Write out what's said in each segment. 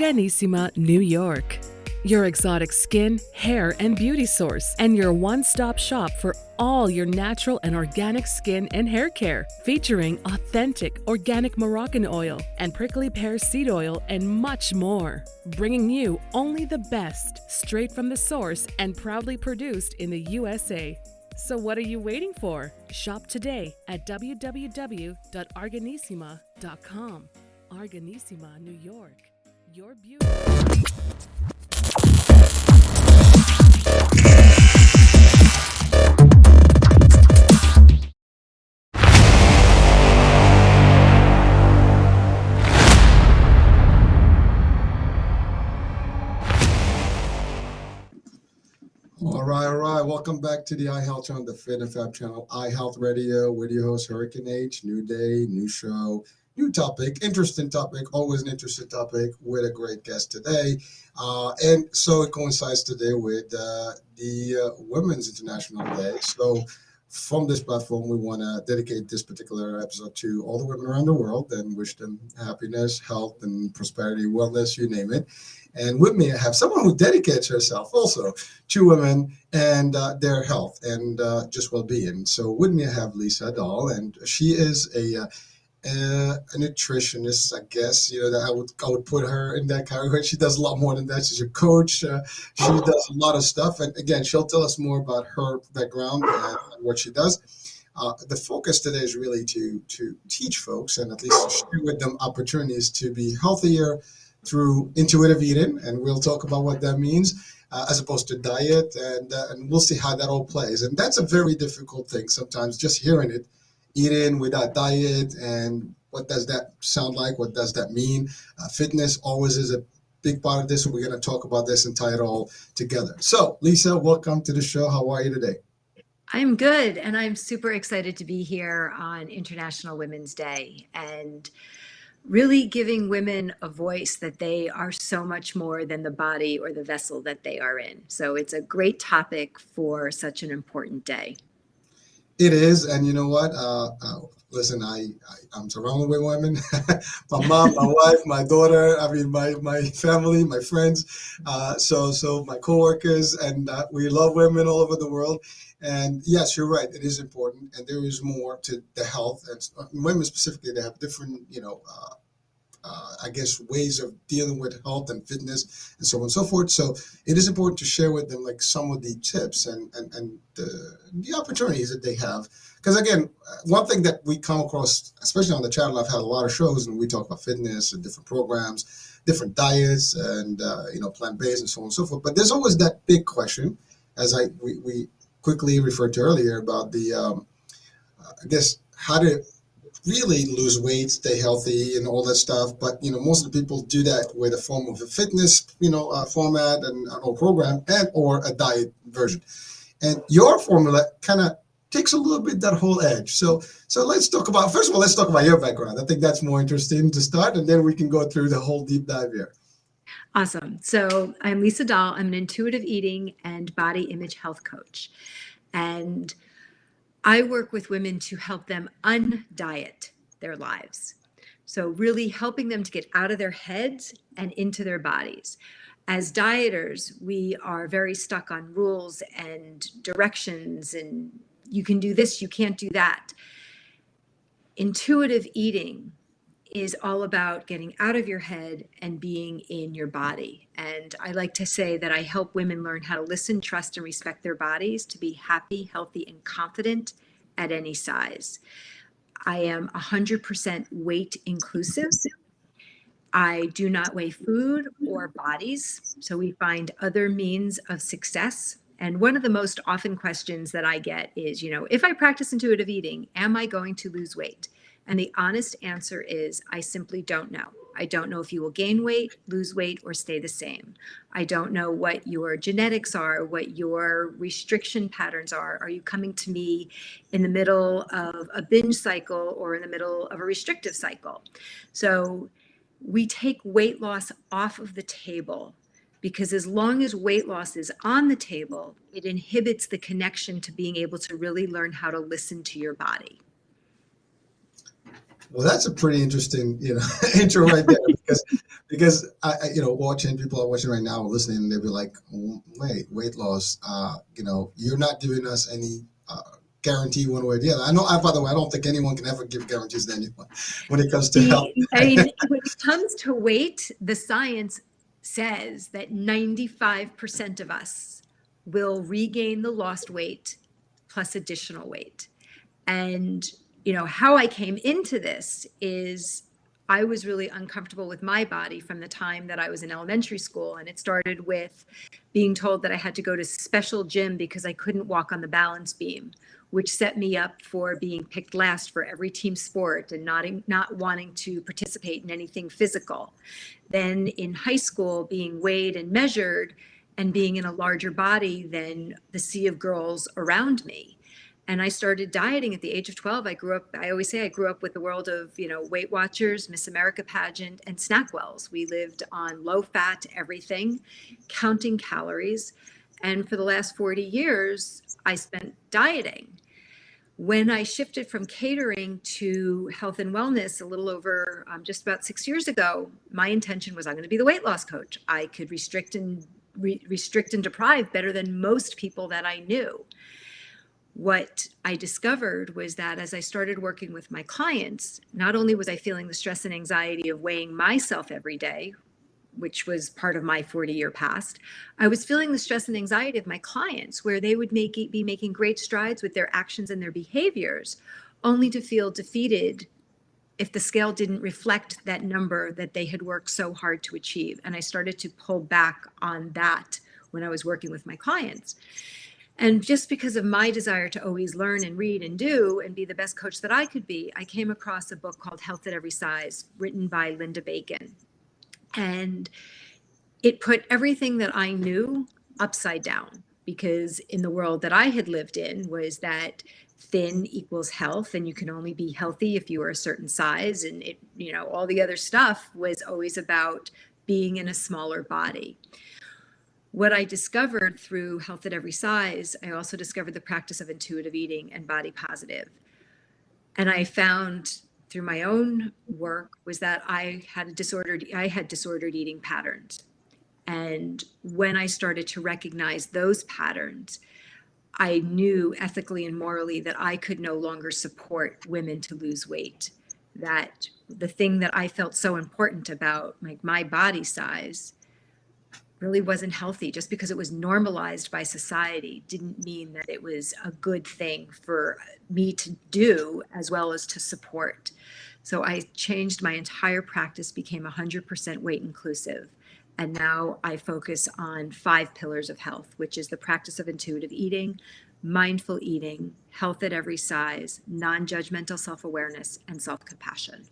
Arganissima, New York. Your exotic skin, hair, and beauty source, and your one-stop shop for all your natural and organic skin and hair care, featuring authentic organic Moroccan oil and prickly pear seed oil and much more. Bringing you only the best, straight from the source and proudly produced in the USA. So what are you waiting for? Shop today at www.arganissima.com. Arganissima, New York. Your beauty. All right. Welcome back to the iHealth channel, the Fit and Fab channel, iHealth Radio, with your host, Hurricane H. New day, new show, new topic, interesting topic, always an interesting topic with a great guest today. And so it coincides today with the Women's International Day. So from this platform, we want to dedicate this particular episode to all the women around the world and wish them happiness, health, and prosperity, wellness, you name it. And with me, I have someone who dedicates herself also to women and their health and just well-being. So with me, I have Lisa Dahl, and she is a nutritionist, I guess. You know, that I would put her in that category. She does a lot more than that. She's a coach. She does a lot of stuff, and again, she'll tell us more about her background and what she does. The focus today is really to teach folks and at least share with them opportunities to be healthier through intuitive eating, and we'll talk about what that means as opposed to diet, and we'll see how that all plays. And that's a very difficult thing sometimes, just hearing it, eating without diet, and what does that sound like? What does that mean? Fitness always is a big part of this, and we're going to talk about this and tie it all together. So, Lisa, welcome to the show. How are you today? I'm good, and I'm super excited to be here on International Women's Day and really giving women a voice that they are so much more than the body or the vessel that they are in. So it's a great topic for such an important day. It is, and you know what? Listen, I'm surrounded with women. My mom, my wife, my daughter. I mean, my family, my friends. So my coworkers, and we love women all over the world. And yes, you're right. It is important, and there is more to the health. And women specifically, they have different, I guess, ways of dealing with health and fitness and so on and so forth. So it is important to share with them like some of the tips and the opportunities that they have. Because again, one thing that we come across, especially on the channel, I've had a lot of shows and we talk about fitness and different programs, different diets, and plant-based and so on and so forth. But there's always that big question, as we quickly referred to earlier, about the I guess how to really lose weight, stay healthy, and all that stuff. But most of the people do that with a form of a fitness, format and or program, and or a diet version. And your formula kind of takes a little bit that whole edge. So let's talk about, first of all, let's talk about your background. I think that's more interesting to start, and then we can go through the whole deep dive here. Awesome. So I'm Lisa Dahl. I'm an intuitive eating and body image health coach. And I work with women to help them undiet their lives. So really helping them to get out of their heads and into their bodies. As dieters, we are very stuck on rules and directions, and you can do this, you can't do that. Intuitive eating is all about getting out of your head and being in your body. And I like to say that I help women learn how to listen, trust, and respect their bodies to be happy, healthy, and confident at any size. I am 100% weight inclusive. I do not weigh food or bodies, so we find other means of success. And one of the most often questions that I get is, if I practice intuitive eating, am I going to lose weight? And the honest answer is, I simply don't know. I don't know if you will gain weight, lose weight, or stay the same. I don't know what your genetics are, what your restriction patterns are. Are you coming to me in the middle of a binge cycle or in the middle of a restrictive cycle? So we take weight loss off of the table, because as long as weight loss is on the table, it inhibits the connection to being able to really learn how to listen to your body. Well, that's a pretty interesting, intro right there because watching people are watching right now, listening, and they'll be like, "Oh, wait, weight loss, you're not giving us any guarantee one way or the other." I know. By the way, I don't think anyone can ever give guarantees to anyone when it comes to health. I mean, when it comes to weight, the science says that 95% of us will regain the lost weight plus additional weight. And, how I came into this is I was really uncomfortable with my body from the time that I was in elementary school. And it started with being told that I had to go to special gym because I couldn't walk on the balance beam, which set me up for being picked last for every team sport and not wanting to participate in anything physical. Then in high school, being weighed and measured and being in a larger body than the sea of girls around me. And I started dieting at the age of 12. I always say I grew up with the world of, Weight Watchers, Miss America pageant, and Snackwells. We lived on low fat everything, counting calories. And for the last 40 years, I spent dieting. When I shifted from catering to health and wellness a little over just about 6 years ago, my intention was I'm going to be the weight loss coach. I could restrict and deprive better than most people that I knew. What I discovered was that as I started working with my clients, not only was I feeling the stress and anxiety of weighing myself every day, which was part of my 40-year past, I was feeling the stress and anxiety of my clients, where they would be making great strides with their actions and their behaviors, only to feel defeated if the scale didn't reflect that number that they had worked so hard to achieve. And I started to pull back on that when I was working with my clients. And just because of my desire to always learn and read and do and be the best coach that I could be, I came across a book called Health at Every Size, written by Linda Bacon. And it put everything that I knew upside down, because in the world that I had lived in was that thin equals health, and you can only be healthy if you are a certain size. And all the other stuff was always about being in a smaller body. What I discovered through Health at Every Size, I also discovered the practice of intuitive eating and body positive. And I found through my own work was that I had disordered eating patterns. And when I started to recognize those patterns, I knew ethically and morally that I could no longer support women to lose weight. That the thing that I felt so important about, like my body size, really wasn't healthy. Just because it was normalized by society didn't mean that it was a good thing for me to do as well as to support. So I changed my entire practice, became 100% weight inclusive. And now I focus on 5 pillars of health, which is the practice of intuitive eating, mindful eating, health at every size, non-judgmental self-awareness, and self-compassion.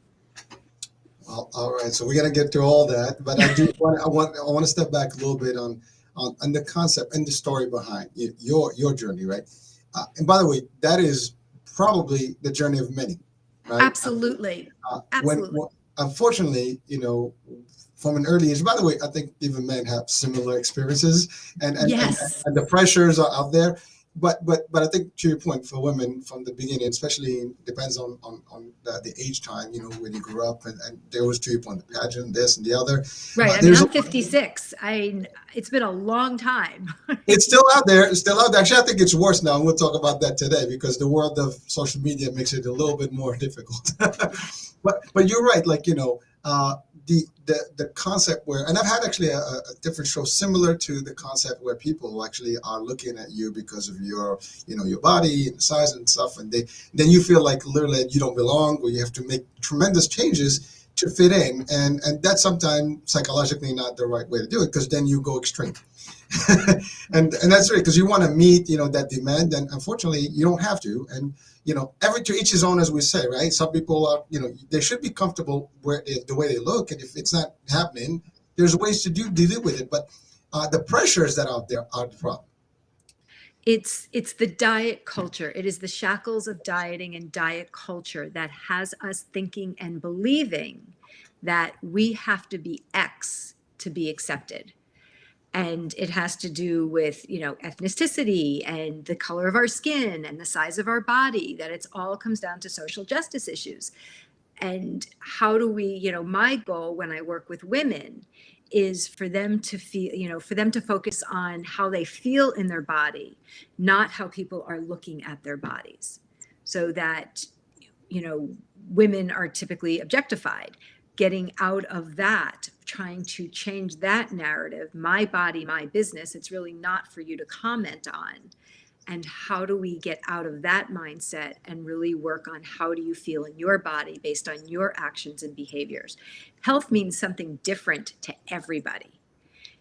Well, all right. So we're gonna get to all that, but I want to step back a little bit on the concept and the story behind your journey, right? And by the way, that is probably the journey of many, right? Absolutely. Absolutely. Unfortunately, from an early age. By the way, I think even men have similar experiences, and Yes. and the pressures are out there. But I think to your point, for women from the beginning, especially depends on the age time, when you grew up, and there was, to your point, the pageant, this and the other. Right. I mean, I'm 56. It's been a long time. It's still out there. It's still out there. Actually, I think it's worse now, and we'll talk about that today because the world of social media makes it a little bit more difficult. but you're right. Like, the concept where, and I've had actually a different show similar to the concept where people actually are looking at you because of your body and size and stuff, and then you feel like literally you don't belong, or you have to make tremendous changes to fit in, and that's sometimes psychologically not the right way to do it, because then you go extreme. and that's right, because you want to meet that demand, and unfortunately you don't have to. And every to each his own, as we say, right? Some people are, they should be comfortable the way they look, and if it's not happening, there's ways to deal with it. But the pressures that are out there are the problem. It's the diet culture. It is the shackles of dieting and diet culture that has us thinking and believing that we have to be X to be accepted. And it has to do with, ethnicity and the color of our skin and the size of our body, that it's all comes down to social justice issues. And how do we, my goal when I work with women is for them to feel, for them to focus on how they feel in their body, not how people are looking at their bodies. So that, women are typically objectified. Getting out of that, trying to change that narrative, my body, my business, it's really not for you to comment on. And how do we get out of that mindset and really work on how do you feel in your body based on your actions and behaviors? Health means something different to everybody.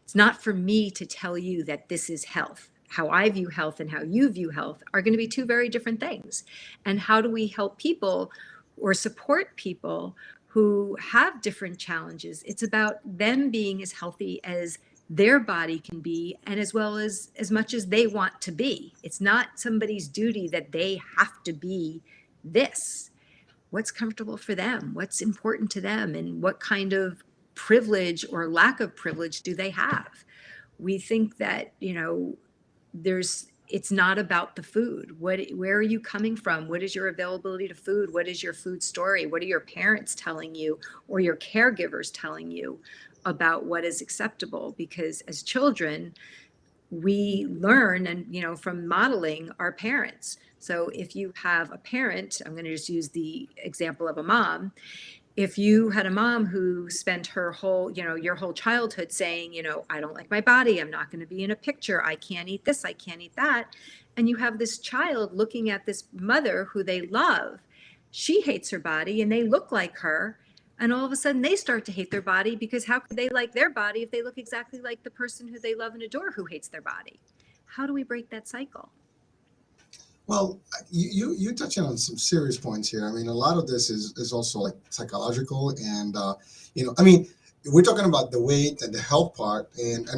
It's not for me to tell you that this is health. How I view health and how you view health are going to be two very different things. And how do we help people or support people who have different challenges? It's about them being as healthy as their body can be, and as well as much as they want to be. It's not somebody's duty that they have to be this. What's comfortable for them? What's important to them? And what kind of privilege or lack of privilege do they have? We think that, it's not about the food. Where are you coming from? What is your availability to food? What is your food story? What are your parents telling you or your caregivers telling you about what is acceptable? Because as children, we learn and, from modeling our parents. So if you have a parent, I'm going to just use the example of a mom. If you had a mom who spent her whole, your whole childhood saying, I don't like my body, I'm not going to be in a picture, I can't eat this, I can't eat that. And you have this child looking at this mother who they love. She hates her body and they look like her. And all of a sudden they start to hate their body, because how could they like their body if they look exactly like the person who they love and adore who hates their body? How do we break that cycle? Well, you're touching on some serious points here. I mean, a lot of this is also like psychological, and we're talking about the weight and the health part, and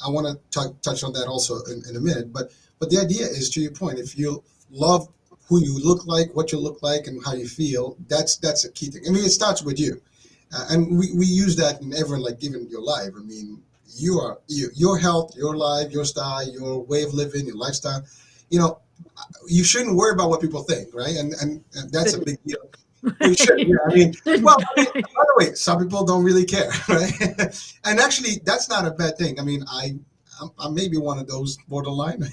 I want to touch on that also in a minute. But the idea is, to your point, if you love who you look like, what you look like, and how you feel, that's a key thing. I mean, it starts with you, and we use that in every, like, even your life. I mean, your health, your life, your style, your way of living, your lifestyle. You shouldn't worry about what people think, right? And that's a big deal. You should. Yeah, I mean, by the way, some people don't really care, right? And actually, that's not a bad thing. I mean, I'm maybe one of those borderline.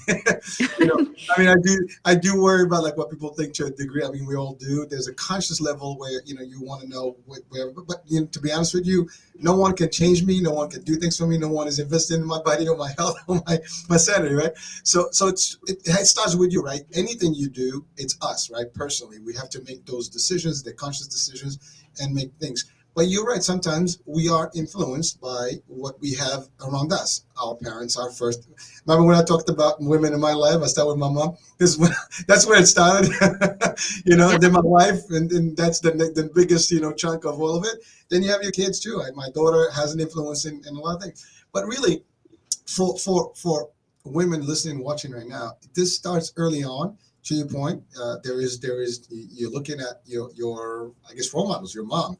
I do worry about like what people think to a degree. I mean, we all do. There's a conscious level where you want to know where. But to be honest with you, no one can change me. No one can do things for me. No one is invested in my body or my health or my sanity, right? So it starts with you, right? Anything you do, it's us, right? Personally, we have to make those decisions, the conscious decisions, and make things. But you're right. Sometimes we are influenced by what we have around us. Our parents are first. Remember when I talked about women in my life? I started with my mom. That's where it started. Yep. Then my wife, and that's the biggest chunk of all of it. Then you have your kids too. Right? My daughter has an influence in a lot of things. But really, for women listening, watching right now, this starts early on. To your point, there is you're looking at your I guess role models, your mom,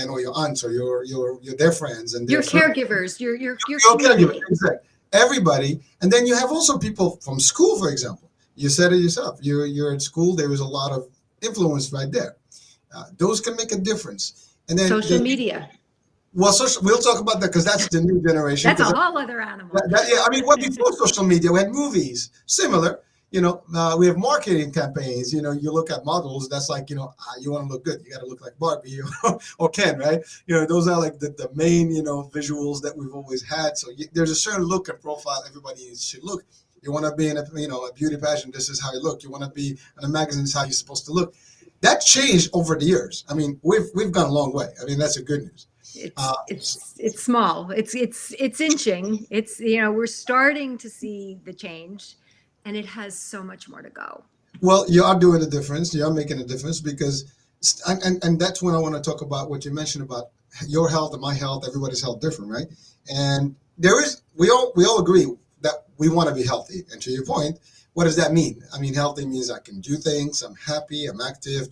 or your aunts, or your their friends and your their caregivers, your caregivers, exactly. Everybody, and then you have also people from school, for example. You said it yourself. You're at school. There is a lot of influence right there. Those can make a difference. And then social media. Well, we'll talk about that because that's the new generation. That's a whole other animal. I mean, what before social media, we had movies, similar. We have marketing campaigns. You look at models. That's like, you want to look good, you got to look like Barbie or Ken, right? Those are like the main, visuals that we've always had. So there's a certain look and profile everybody should look. You want to be in a beauty pageant, this is how you look. You want to be in a magazine, this is how you're supposed to look. That changed over the years. I mean, we've gone a long way. I mean, that's the good news. It's small. It's inching. It's we're starting to see the change, and it has so much more to go. Well, you are doing a difference. You are making a difference because, and that's when I want to talk about what you mentioned about your health and my health. Everybody's health different, right? And we all agree that we want to be healthy. And to your point, what does that mean? I mean, healthy means I can do things. I'm happy. I'm active.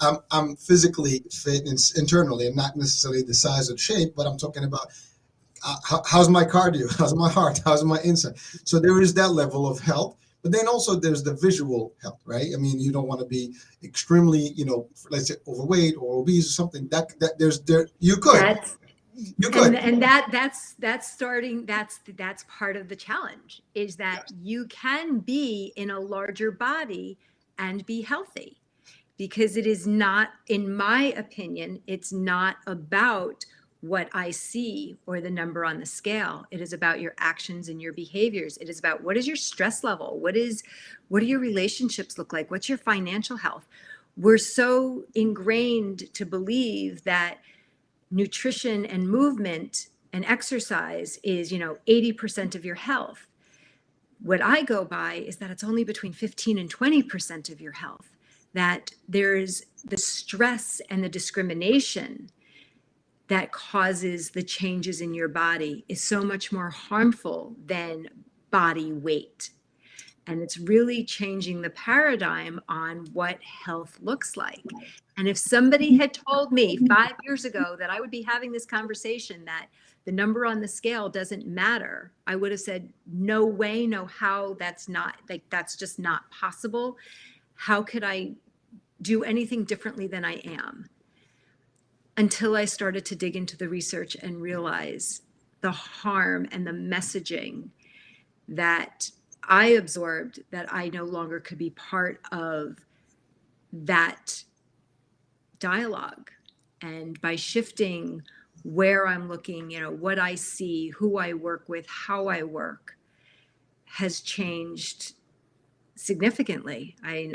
I'm physically fit internally, and not necessarily the size or shape, but I'm talking about how's my cardio, how's my heart, how's my inside. So there is that level of health. But then also there's the visual health, right? I mean, you don't want to be extremely, let's say overweight or obese or something. That you could. That's You could. and that's part of the challenge, is that you can be in a larger body and be healthy, because it is not, in my opinion, it's not about what I see or the number on the scale. It is about your actions and your behaviors. It is about, what is your stress level? What do your relationships look like? What's your financial health? We're so ingrained to believe that nutrition and movement and exercise is, 80% of your health. What I go by is that it's only between 15 and 20% of your health, that there's the stress and the discrimination that causes the changes in your body is so much more harmful than body weight. And it's really changing the paradigm on what health looks like. And if somebody had told me 5 years ago that I would be having this conversation, that the number on the scale doesn't matter, I would have said, no way, no how, that's just not possible. How could I do anything differently than I am? Until I started to dig into the research and realize the harm and the messaging that I absorbed, that I no longer could be part of that dialogue. And by shifting where I'm looking, what I see, who I work with, how I work, has changed significantly. I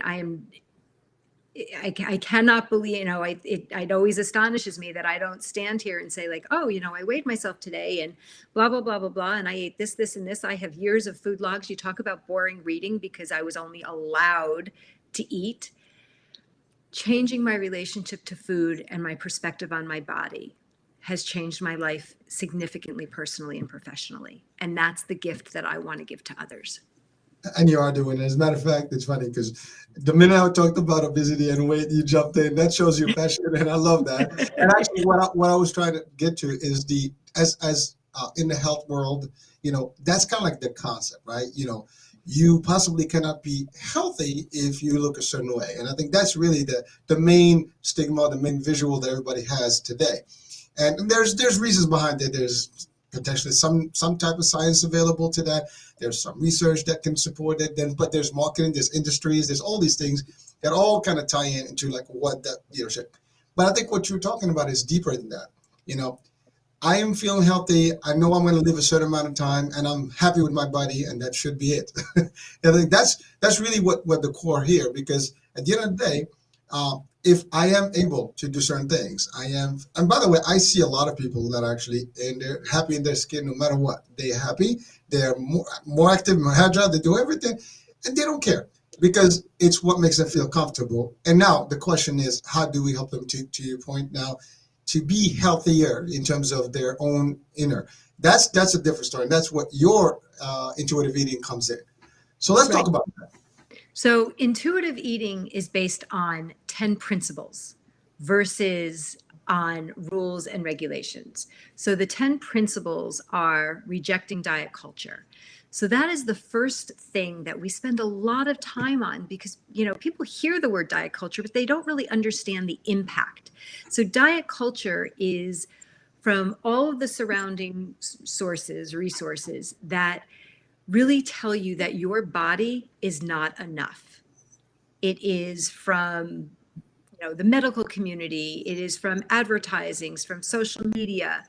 cannot believe, it always astonishes me that I don't stand here and say like, oh, I weighed myself today and blah, blah, blah, blah, blah. And I ate this, this, and this. I have years of food logs. You talk about boring reading because I was only allowed to eat. Changing my relationship to food and my perspective on my body has changed my life significantly, personally and professionally. And that's the gift that I want to give to others. And you are doing it. As a matter of fact, it's funny because the minute I talked about obesity and weight, you jumped in. That shows your passion, and I love that. And actually, what I was trying to get to is as in the health world, that's kind of like the concept, right? You possibly cannot be healthy if you look a certain way, and I think that's really the main stigma, the main visual that everybody has today. And there's reasons behind it. There's potentially some type of science available to that. There's some research that can support it. But there's marketing, there's industries, there's all these things that all kind of tie into like what that leadership. But I think what you're talking about is deeper than that. I am feeling healthy. I know I'm going to live a certain amount of time, and I'm happy with my body, and that should be it. And I think that's really what the core here, because at the end of the day, if I am able to do certain things, I am. And by the way, I see a lot of people that are actually, and they're happy in their skin no matter what. They're happy. They're more active, more agile. They do everything, and they don't care because it's what makes them feel comfortable. And now the question is, how do we help them to your point now, to be healthier in terms of their own inner? That's a different story. And that's what your intuitive eating comes in. So let's talk about that. So intuitive eating is based on 10 principles versus on rules and regulations. So the 10 principles are rejecting diet culture. So that is the first thing that we spend a lot of time on, because people hear the word diet culture, but they don't really understand the impact. So diet culture is from all of the surrounding resources that really tell you that your body is not enough. It is from the medical community, it is from advertisings, from social media.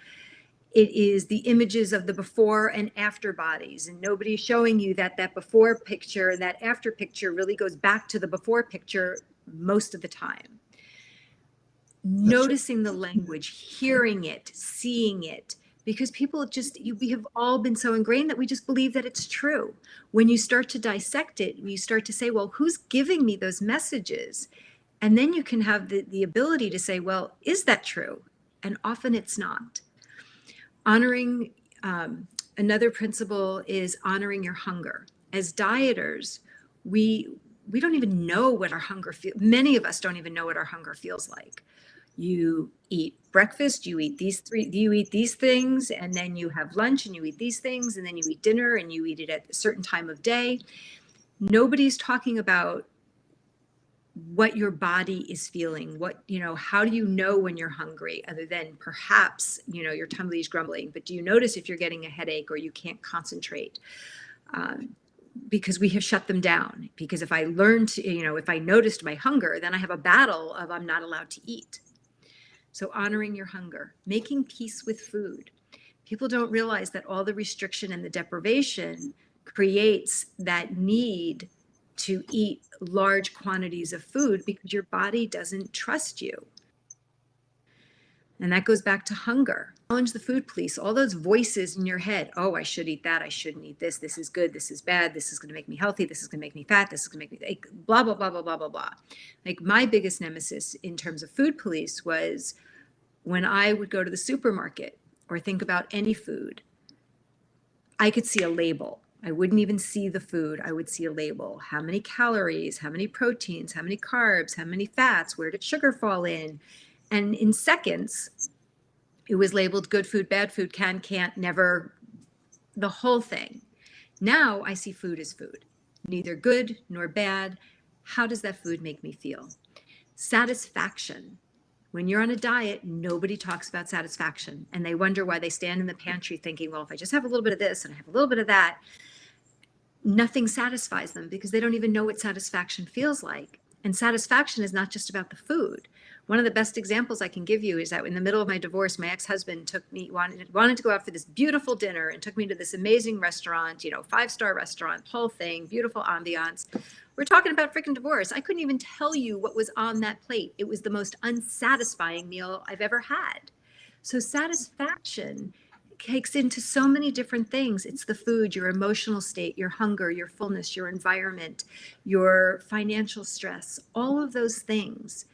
It is the images of the before and after bodies, and nobody's showing you that before picture and that after picture really goes back to the before picture most of the time. Noticing the language, hearing it, seeing it, because people we have all been so ingrained that we just believe that it's true. When you start to dissect it, you start to say, well, who's giving me those messages? And then you can have the ability to say, well, is that true? And often it's not. Honoring, another principle is honoring your hunger. As dieters, we don't even know what our hunger feels. Many of us don't even know what our hunger feels like. You eat breakfast, you eat these things, and then you have lunch and you eat these things, and then you eat dinner and you eat it at a certain time of day. Nobody's talking about what your body is feeling, how do you know when you're hungry, other than perhaps, your tummy is grumbling, but do you notice if you're getting a headache or you can't concentrate? Because we have shut them down. Because if I learned to, if I noticed my hunger, then I have a battle of I'm not allowed to eat. So honoring your hunger, making peace with food. People don't realize that all the restriction and the deprivation creates that need to eat large quantities of food because your body doesn't trust you. And that goes back to hunger. Challenge the food police, all those voices in your head. Oh, I should eat that. I shouldn't eat this. This is good. This is bad. This is going to make me healthy. This is going to make me fat. This is going to make me like, blah, blah, blah, blah, blah, blah, blah. Like my biggest nemesis in terms of food police was when I would go to the supermarket or think about any food, I could see a label. I wouldn't even see the food. I would see a label. How many calories, how many proteins, how many carbs, how many fats, where did sugar fall in? And in seconds, it was labeled good food, bad food, can, can't, never, the whole thing. Now I see food as food, neither good nor bad. How does that food make me feel? Satisfaction. When you're on a diet, nobody talks about satisfaction, and they wonder why they stand in the pantry thinking, well, if I just have a little bit of this and I have a little bit of that, nothing satisfies them because they don't even know what satisfaction feels like. And satisfaction is not just about the food. One of the best examples I can give you is that in the middle of my divorce, my ex-husband wanted to go out for this beautiful dinner and took me to this amazing restaurant, 5-star restaurant, whole thing, beautiful ambiance. We're talking about freaking divorce. I couldn't even tell you what was on that plate. It was the most unsatisfying meal I've ever had. So satisfaction takes into so many different things. It's the food, your emotional state, your hunger, your fullness, your environment, your financial stress, all of those things.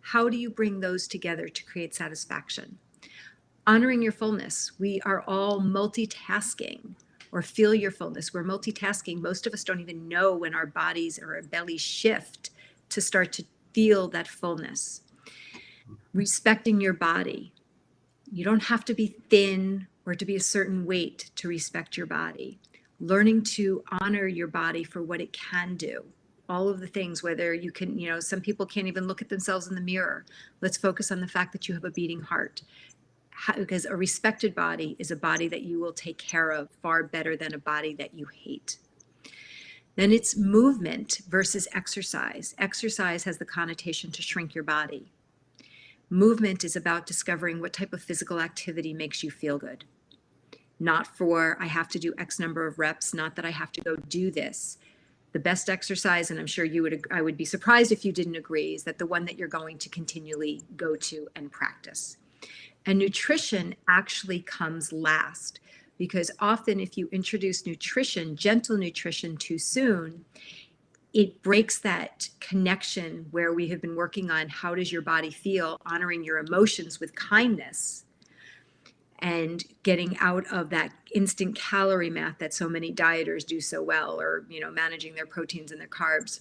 How do you bring those together to create satisfaction? Honoring your fullness. We are all multitasking, or feel your fullness. We're multitasking. Most of us don't even know when our bodies or our bellies shift to start to feel that fullness. Respecting your body. You don't have to be thin or to be a certain weight to respect your body. Learning to honor your body for what it can do. All of the things, whether you can, some people can't even look at themselves in the mirror. Let's focus on the fact that you have a beating heart. Because a respected body is a body that you will take care of far better than a body that you hate. Then it's movement versus exercise. Exercise has the connotation to shrink your body. Movement is about discovering what type of physical activity makes you feel good. Not for, I have to do X number of reps, not that I have to go do this. The best exercise, and I'm sure I would be surprised if you didn't agree, is that the one that you're going to continually go to and practice. And nutrition actually comes last, because often if you introduce nutrition, gentle nutrition, too soon, it breaks that connection where we have been working on how does your body feel, honoring your emotions with kindness, and getting out of that instant calorie math that so many dieters do so well, or managing their proteins and their carbs.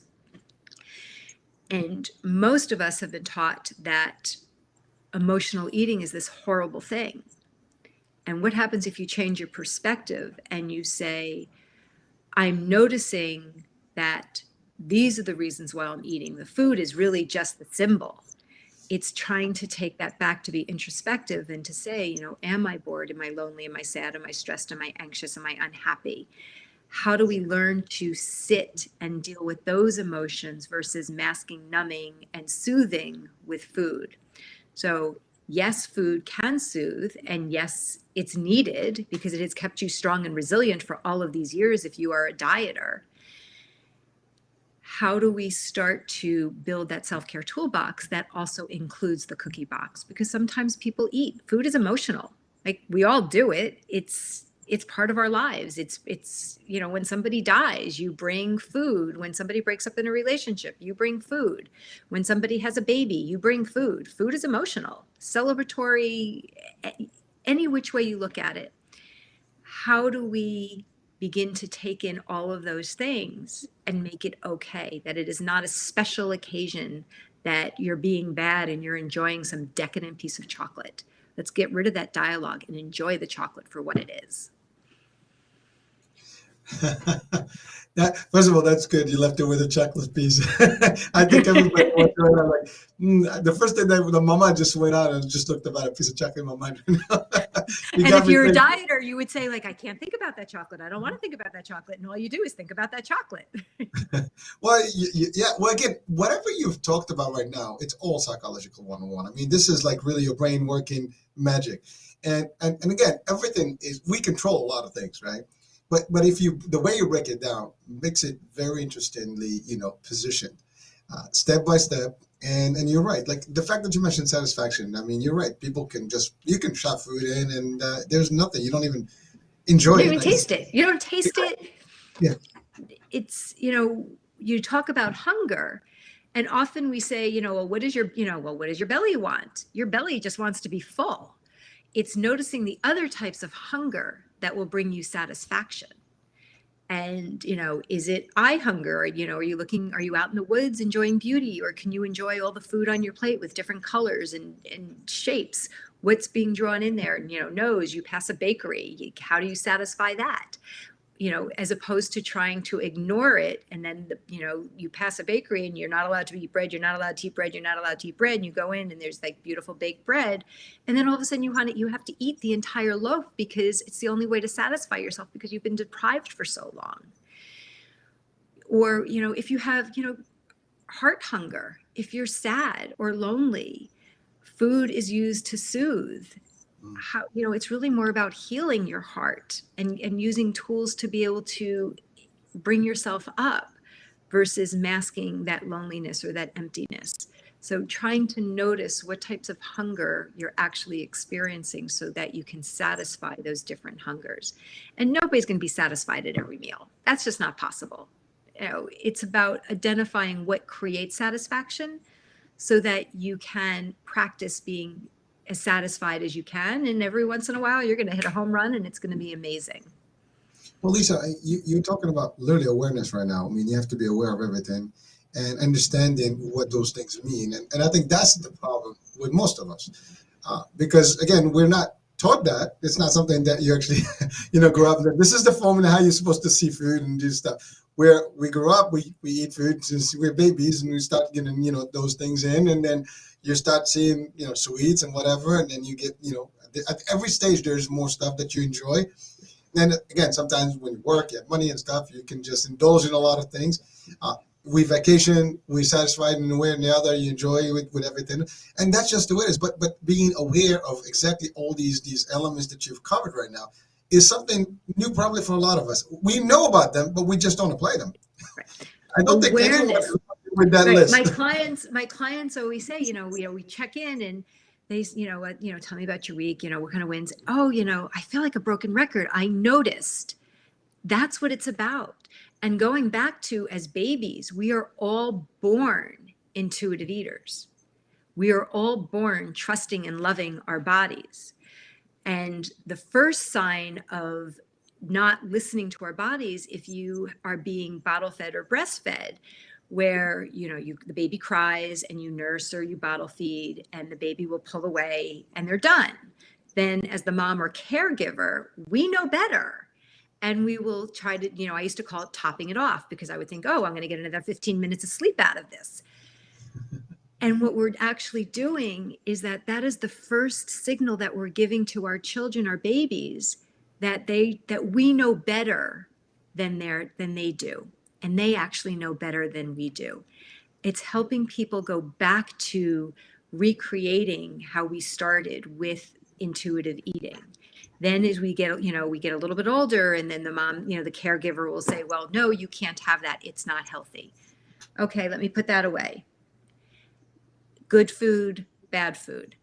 And most of us have been taught that emotional eating is this horrible thing. And what happens if you change your perspective and you say, I'm noticing that these are the reasons why I'm eating. The food is really just the symbol. It's trying to take that back to be introspective and to say, am I bored? Am I lonely? Am I sad? Am I stressed? Am I anxious? Am I unhappy? How do we learn to sit and deal with those emotions versus masking, numbing, and soothing with food? So yes, food can soothe, and yes, it's needed because it has kept you strong and resilient for all of these years if you are a dieter. How do we start to build that self-care toolbox that also includes the cookie box? Because sometimes people eat. Food is emotional. Like, we all do it. It's part of our lives. It's when somebody dies, you bring food. When somebody breaks up in a relationship, you bring food. When somebody has a baby, you bring food. Food is emotional, celebratory, any which way you look at it. How do we begin to take in all of those things and make it okay, that it is not a special occasion that you're being bad and you're enjoying some decadent piece of chocolate? Let's get rid of that dialogue and enjoy the chocolate for what it is. First of all, that's good. You left it with a chocolate piece. I think everybody went through it. I'm like, the first thing that the mama just went out and just looked about a piece of chocolate in my mind. You And got if me you're a thinking. dieter, you would say, like, I can't think about that chocolate. I don't want to think about that chocolate. And all you do is think about that chocolate. Well, yeah. Well, again, whatever you've talked about right now, it's all psychological 101. I mean, this is like really your brain working magic. And again, everything is, we control a lot of things, right? But if you, the way you break it down makes it very interestingly, positioned, step by step. And you're right. Like the fact that you mentioned satisfaction. I mean, you're right. People can you can shove food in, and there's nothing. You don't even enjoy You it. don't even Like, taste it. You don't taste it. yeah. It's, you talk about hunger. And often we say, well, what does your belly want? Your belly just wants to be full. It's noticing the other types of hunger that will bring you satisfaction. And, is it eye hunger? Are you out in the woods enjoying beauty, or can you enjoy all the food on your plate with different colors and shapes? What's being drawn in there? Nose, you pass a bakery. How do you satisfy that? As opposed to trying to ignore it. And then, you pass a bakery and you're not allowed to eat bread. You're not allowed to eat bread. You're not allowed to eat bread. And you go in and there's like beautiful baked bread. And then all of a sudden you have to eat the entire loaf because it's the only way to satisfy yourself because you've been deprived for so long. Or, if you have, heart hunger, if you're sad or lonely, food is used to soothe. How, it's really more about healing your heart and using tools to be able to bring yourself up versus masking that loneliness or that emptiness. So trying to notice what types of hunger you're actually experiencing so that you can satisfy those different hungers. And nobody's going to be satisfied at every meal. That's just not possible. It's about identifying what creates satisfaction so that you can practice being as satisfied as you can. And every once in a while, you're going to hit a home run and it's going to be amazing. Well, Lisa, you're talking about literally awareness right now. I mean, you have to be aware of everything and understanding what those things mean. And I think that's the problem with most of us. Because, again, we're not taught that. It's not something that you actually, grow up with. This is the formula how you're supposed to see food and do stuff. Where we grow up, we eat food since we're babies and we start getting, those things in. And then you start seeing, sweets and whatever. And then you get, at every stage, there's more stuff that you enjoy. And again, sometimes when you work, you have money and stuff, you can just indulge in a lot of things. We vacation, we satisfied in a way or the other, you enjoy with everything. And that's just the way it is. But being aware of exactly all these elements that you've covered right now is something new probably for a lot of us. We know about them, but we just don't apply them. Right. I don't think anyone Awareness. with that Right. list. My clients always say, we check in and they, tell me about your week, what kind of wins. Oh, I feel like a broken record. I noticed. That's what it's about. And going back to, as babies, we are all born intuitive eaters. We are all born trusting and loving our bodies. And the first sign of not listening to our bodies, if you are being bottle fed or breastfed, where the baby cries and you nurse or you bottle feed and the baby will pull away and they're done, then as the mom or caregiver, we know better. And we will try to, I used to call it topping it off because I would think, oh, I'm going to get another 15 minutes of sleep out of this. And what we're actually doing is that is the first signal that we're giving to our children, our babies, that we know better than they do. And they actually know better than we do. It's helping people go back to recreating how we started with intuitive eating. Then as we get a little bit older, and then the mom, the caregiver will say, well, no, you can't have that. It's not healthy. Okay, let me put that away. Good food, bad food.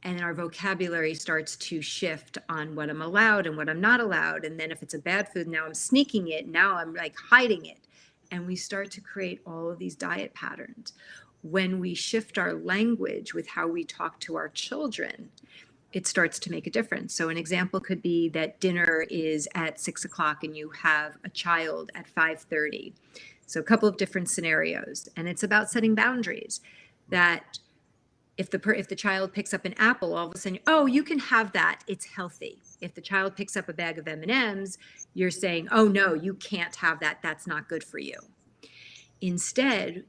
And our vocabulary starts to shift on what I'm allowed and what I'm not allowed. And then if it's a bad food, now I'm sneaking it. Now I'm like hiding it. And we start to create all of these diet patterns. When we shift our language with how we talk to our children, it starts to make a difference. So an example could be that dinner is at 6 o'clock and you have a child at 5:30. So a couple of different scenarios. And it's about setting boundaries, that if the child picks up an apple, all of a sudden, oh, you can have that, it's healthy. If the child picks up a bag of M&Ms, you're saying, oh no, you can't have that, that's not good for you. Instead,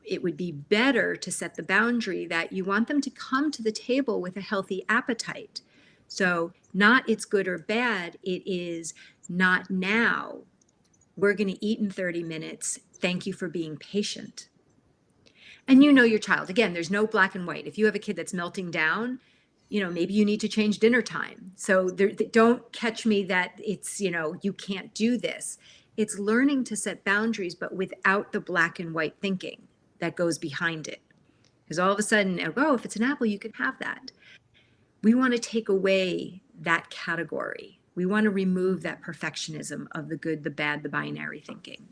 it would be better to set the boundary that you want them to come to the table with a healthy appetite. So not it's good or bad, it is not now. We're going to eat in 30 minutes. Thank you for being patient. And you know your child. Again, there's no black and white. If you have a kid that's melting down, maybe you need to change dinner time. So don't catch me that it's, you can't do this. It's learning to set boundaries, but without the black and white thinking that goes behind it. Because all of a sudden, oh, if it's an apple, you can have that. We want to take away that category. We want to remove that perfectionism of the good, the bad, the binary thinking.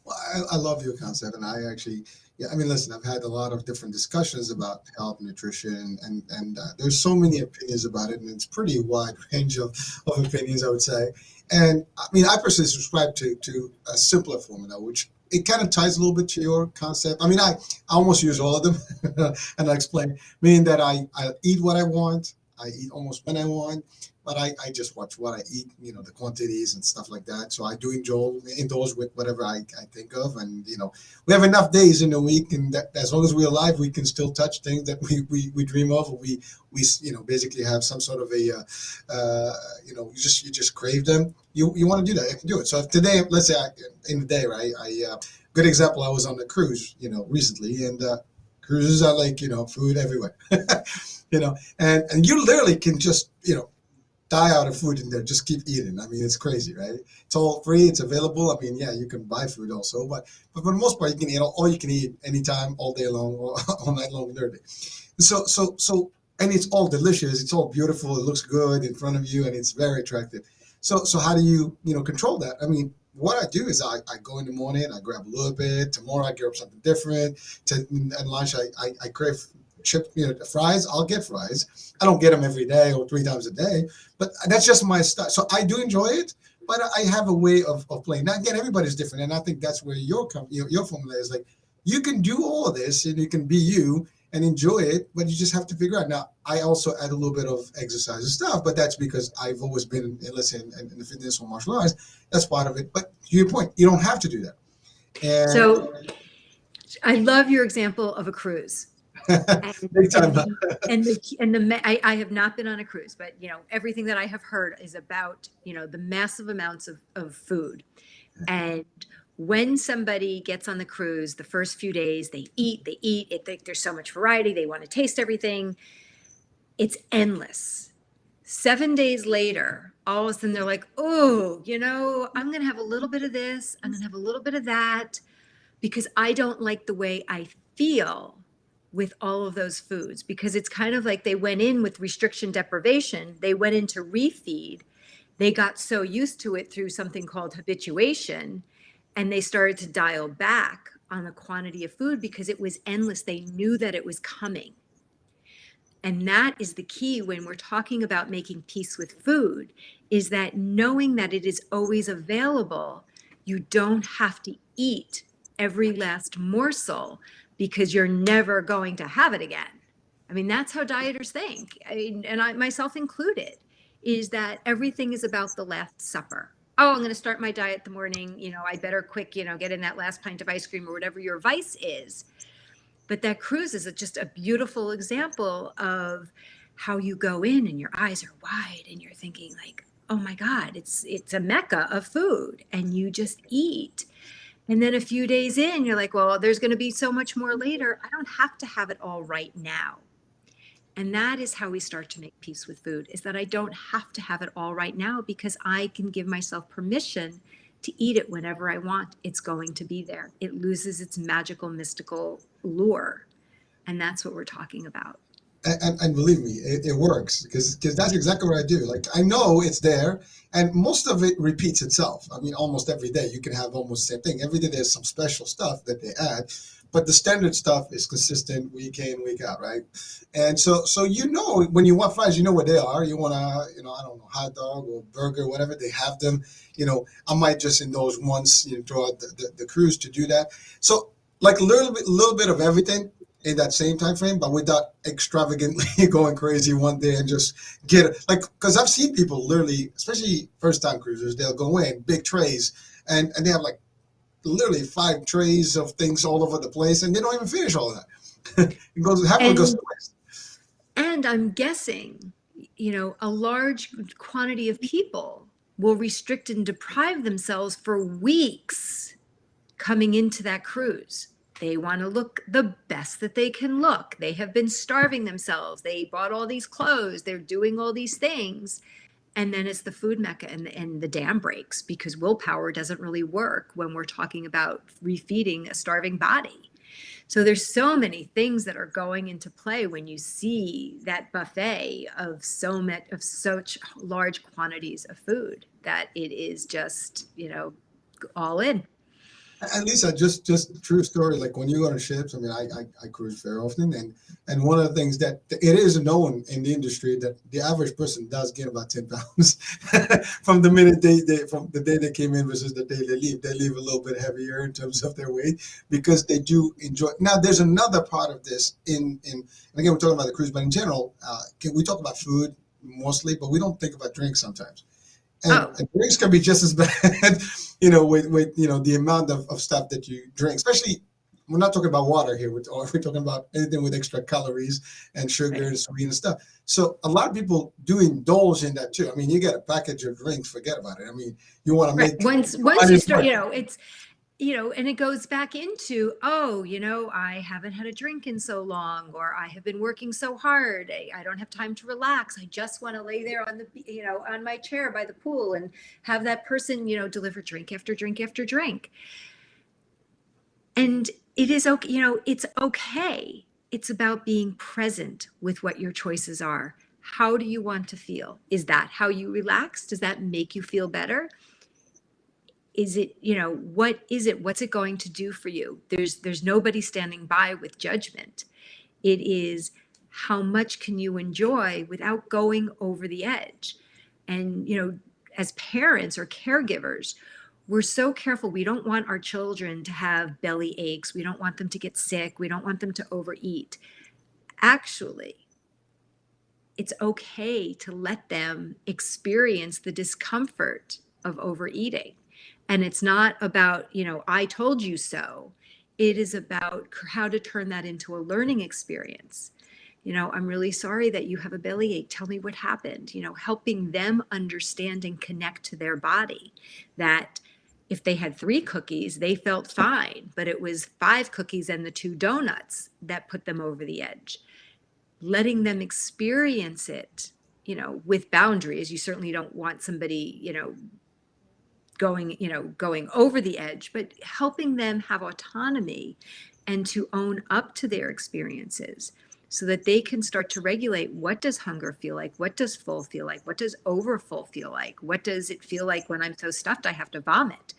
Well, I love your concept, and I actually, listen, I've had a lot of different discussions about health, nutrition, and there's so many opinions about it, and it's pretty wide range of opinions, I would say. And I personally subscribe to a simpler formula, which it kind of ties a little bit to your concept. I almost use all of them, and I explain, meaning that I eat what I want, I eat almost when I want, but I just watch what I eat, the quantities and stuff like that. So I do indulge with whatever I think of. And, we have enough days in a week, and that, as long as we're alive, we can still touch things that we dream of. Or we basically have some sort of a, you just crave them. You want to do that, you can do it. So if today, let's say in the day, right, good example, I was on the cruise, recently, and cruises are like, food everywhere, and you literally can just, die out of food in there, just keep eating. It's crazy, right? It's all free, it's available. You can buy food also, but for the most part, you can eat all you can eat anytime, all day long, or all night long, literally. So, and it's all delicious. It's all beautiful. It looks good in front of you, and it's very attractive. So how do you, control that? What I do is I go in the morning, I grab a little bit. Tomorrow I grab something different. At lunch, I crave fries. I'll get fries. I don't get them every day or 3 times a day, but that's just my style. So I do enjoy it, but I have a way of playing. Now, again, everybody's different, and I think that's where your formula is. Like, you can do all of this, and you can be you and enjoy it, but you just have to figure out. Now, I also add a little bit of exercise and stuff, but that's because I've always been, let's say, in the fitness or martial arts. That's part of it. But to your point, you don't have to do that. And so I love your example of a cruise. Big time. I have not been on a cruise, but everything that I have heard is about the massive amounts of food. And when somebody gets on the cruise, the first few days they eat. There's so much variety. They want to taste everything. It's endless. 7 days later, all of a sudden they're like, oh, I'm going to have a little bit of this. I'm going to have a little bit of that, because I don't like the way I feel with all of those foods, because it's kind of like they went in with restriction deprivation. They went into refeed. They got so used to it through something called habituation, and they started to dial back on the quantity of food because it was endless. They knew that it was coming. And that is the key when we're talking about making peace with food, is that knowing that it is always available. You don't have to eat every last morsel because you're never going to have it again. That's how dieters think, and I myself included, is that everything is about the Last Supper. Oh, I'm going to start my diet the morning, I better quick, get in that last pint of ice cream or whatever your vice is. But that cruise is just a beautiful example of how you go in and your eyes are wide and you're thinking like, oh my God, it's a mecca of food, and you just eat. And then a few days in, you're like, well, there's going to be so much more later. I don't have to have it all right now. And that is how we start to make peace with food, is that I don't have to have it all right now, because I can give myself permission to eat it whenever I want. It's going to be there. It loses its magical, mystical lure. And that's what we're talking about. And believe me, it works, because that's exactly what I do. Like, I know it's there, and most of it repeats itself. Almost every day you can have almost the same thing. Every day there's some special stuff that they add, but the standard stuff is consistent week in, week out, right? And so when you want fries, you know what they are. You want I don't know, hot dog or burger, whatever, they have them. I might just indulge once throughout the cruise to do that. So like a little bit of everything. in that same time frame, but without extravagantly going crazy one day and just get it. Like, because I've seen people literally, especially first time cruisers, they'll go in big trays and they have like literally 5 trays of things all over the place, and they don't even finish all of that. It goes half of it goes to And waste. and I'm guessing, a large quantity of people will restrict and deprive themselves for weeks coming into that cruise. They want to look the best that they can look. They have been starving themselves. They bought all these clothes. They're doing all these things. And then it's the food mecca, and the dam breaks because willpower doesn't really work when we're talking about refeeding a starving body. So there's so many things that are going into play when you see that buffet of such large quantities of food that it is just, all in. And Lisa, just true story. Like when you go on ships, I mean, I cruise very often, and one of the things that it is known in the industry that the average person does gain about 10 pounds from the minute from the day they came in versus the day they leave. They leave a little bit heavier in terms of their weight because they do enjoy. Now, there's another part of this and again, we're talking about the cruise, but in general, we talk about food mostly, but we don't think about drinks sometimes. Oh, And drinks can be just as bad, with the amount of stuff that you drink. Especially, we're not talking about water here. We're talking about anything with extra calories and sugar right. and sweet and stuff. So a lot of people do indulge in that too. I mean, you get a package of drinks, forget about it. I mean, you want to Right. make Once you start, it's, and it goes back into, oh, I haven't had a drink in so long, or I have been working so hard. I don't have time to relax. I just want to lay there on my chair by the pool and have that person, deliver drink after drink after drink. And it is okay, it's okay. It's about being present with what your choices are. How do you want to feel? Is that how you relax? Does that make you feel better? Is it, what is it? What's it going to do for you? There's nobody standing by with judgment. It is how much can you enjoy without going over the edge? And, as parents or caregivers, we're so careful. We don't want our children to have belly aches. We don't want them to get sick. We don't want them to overeat. Actually, it's okay to let them experience the discomfort of overeating. And it's not about, I told you so. It is about how to turn that into a learning experience. I'm really sorry that you have a bellyache. Tell me what happened. Helping them understand and connect to their body. That if they had 3 cookies, they felt fine, but it was 5 cookies and the 2 donuts that put them over the edge. Letting them experience it, with boundaries. You certainly don't want somebody, going over the edge, but helping them have autonomy and to own up to their experiences so that they can start to regulate, what does hunger feel like? What does full feel like? What does overfull feel like? What does it feel like when I'm so stuffed I have to vomit?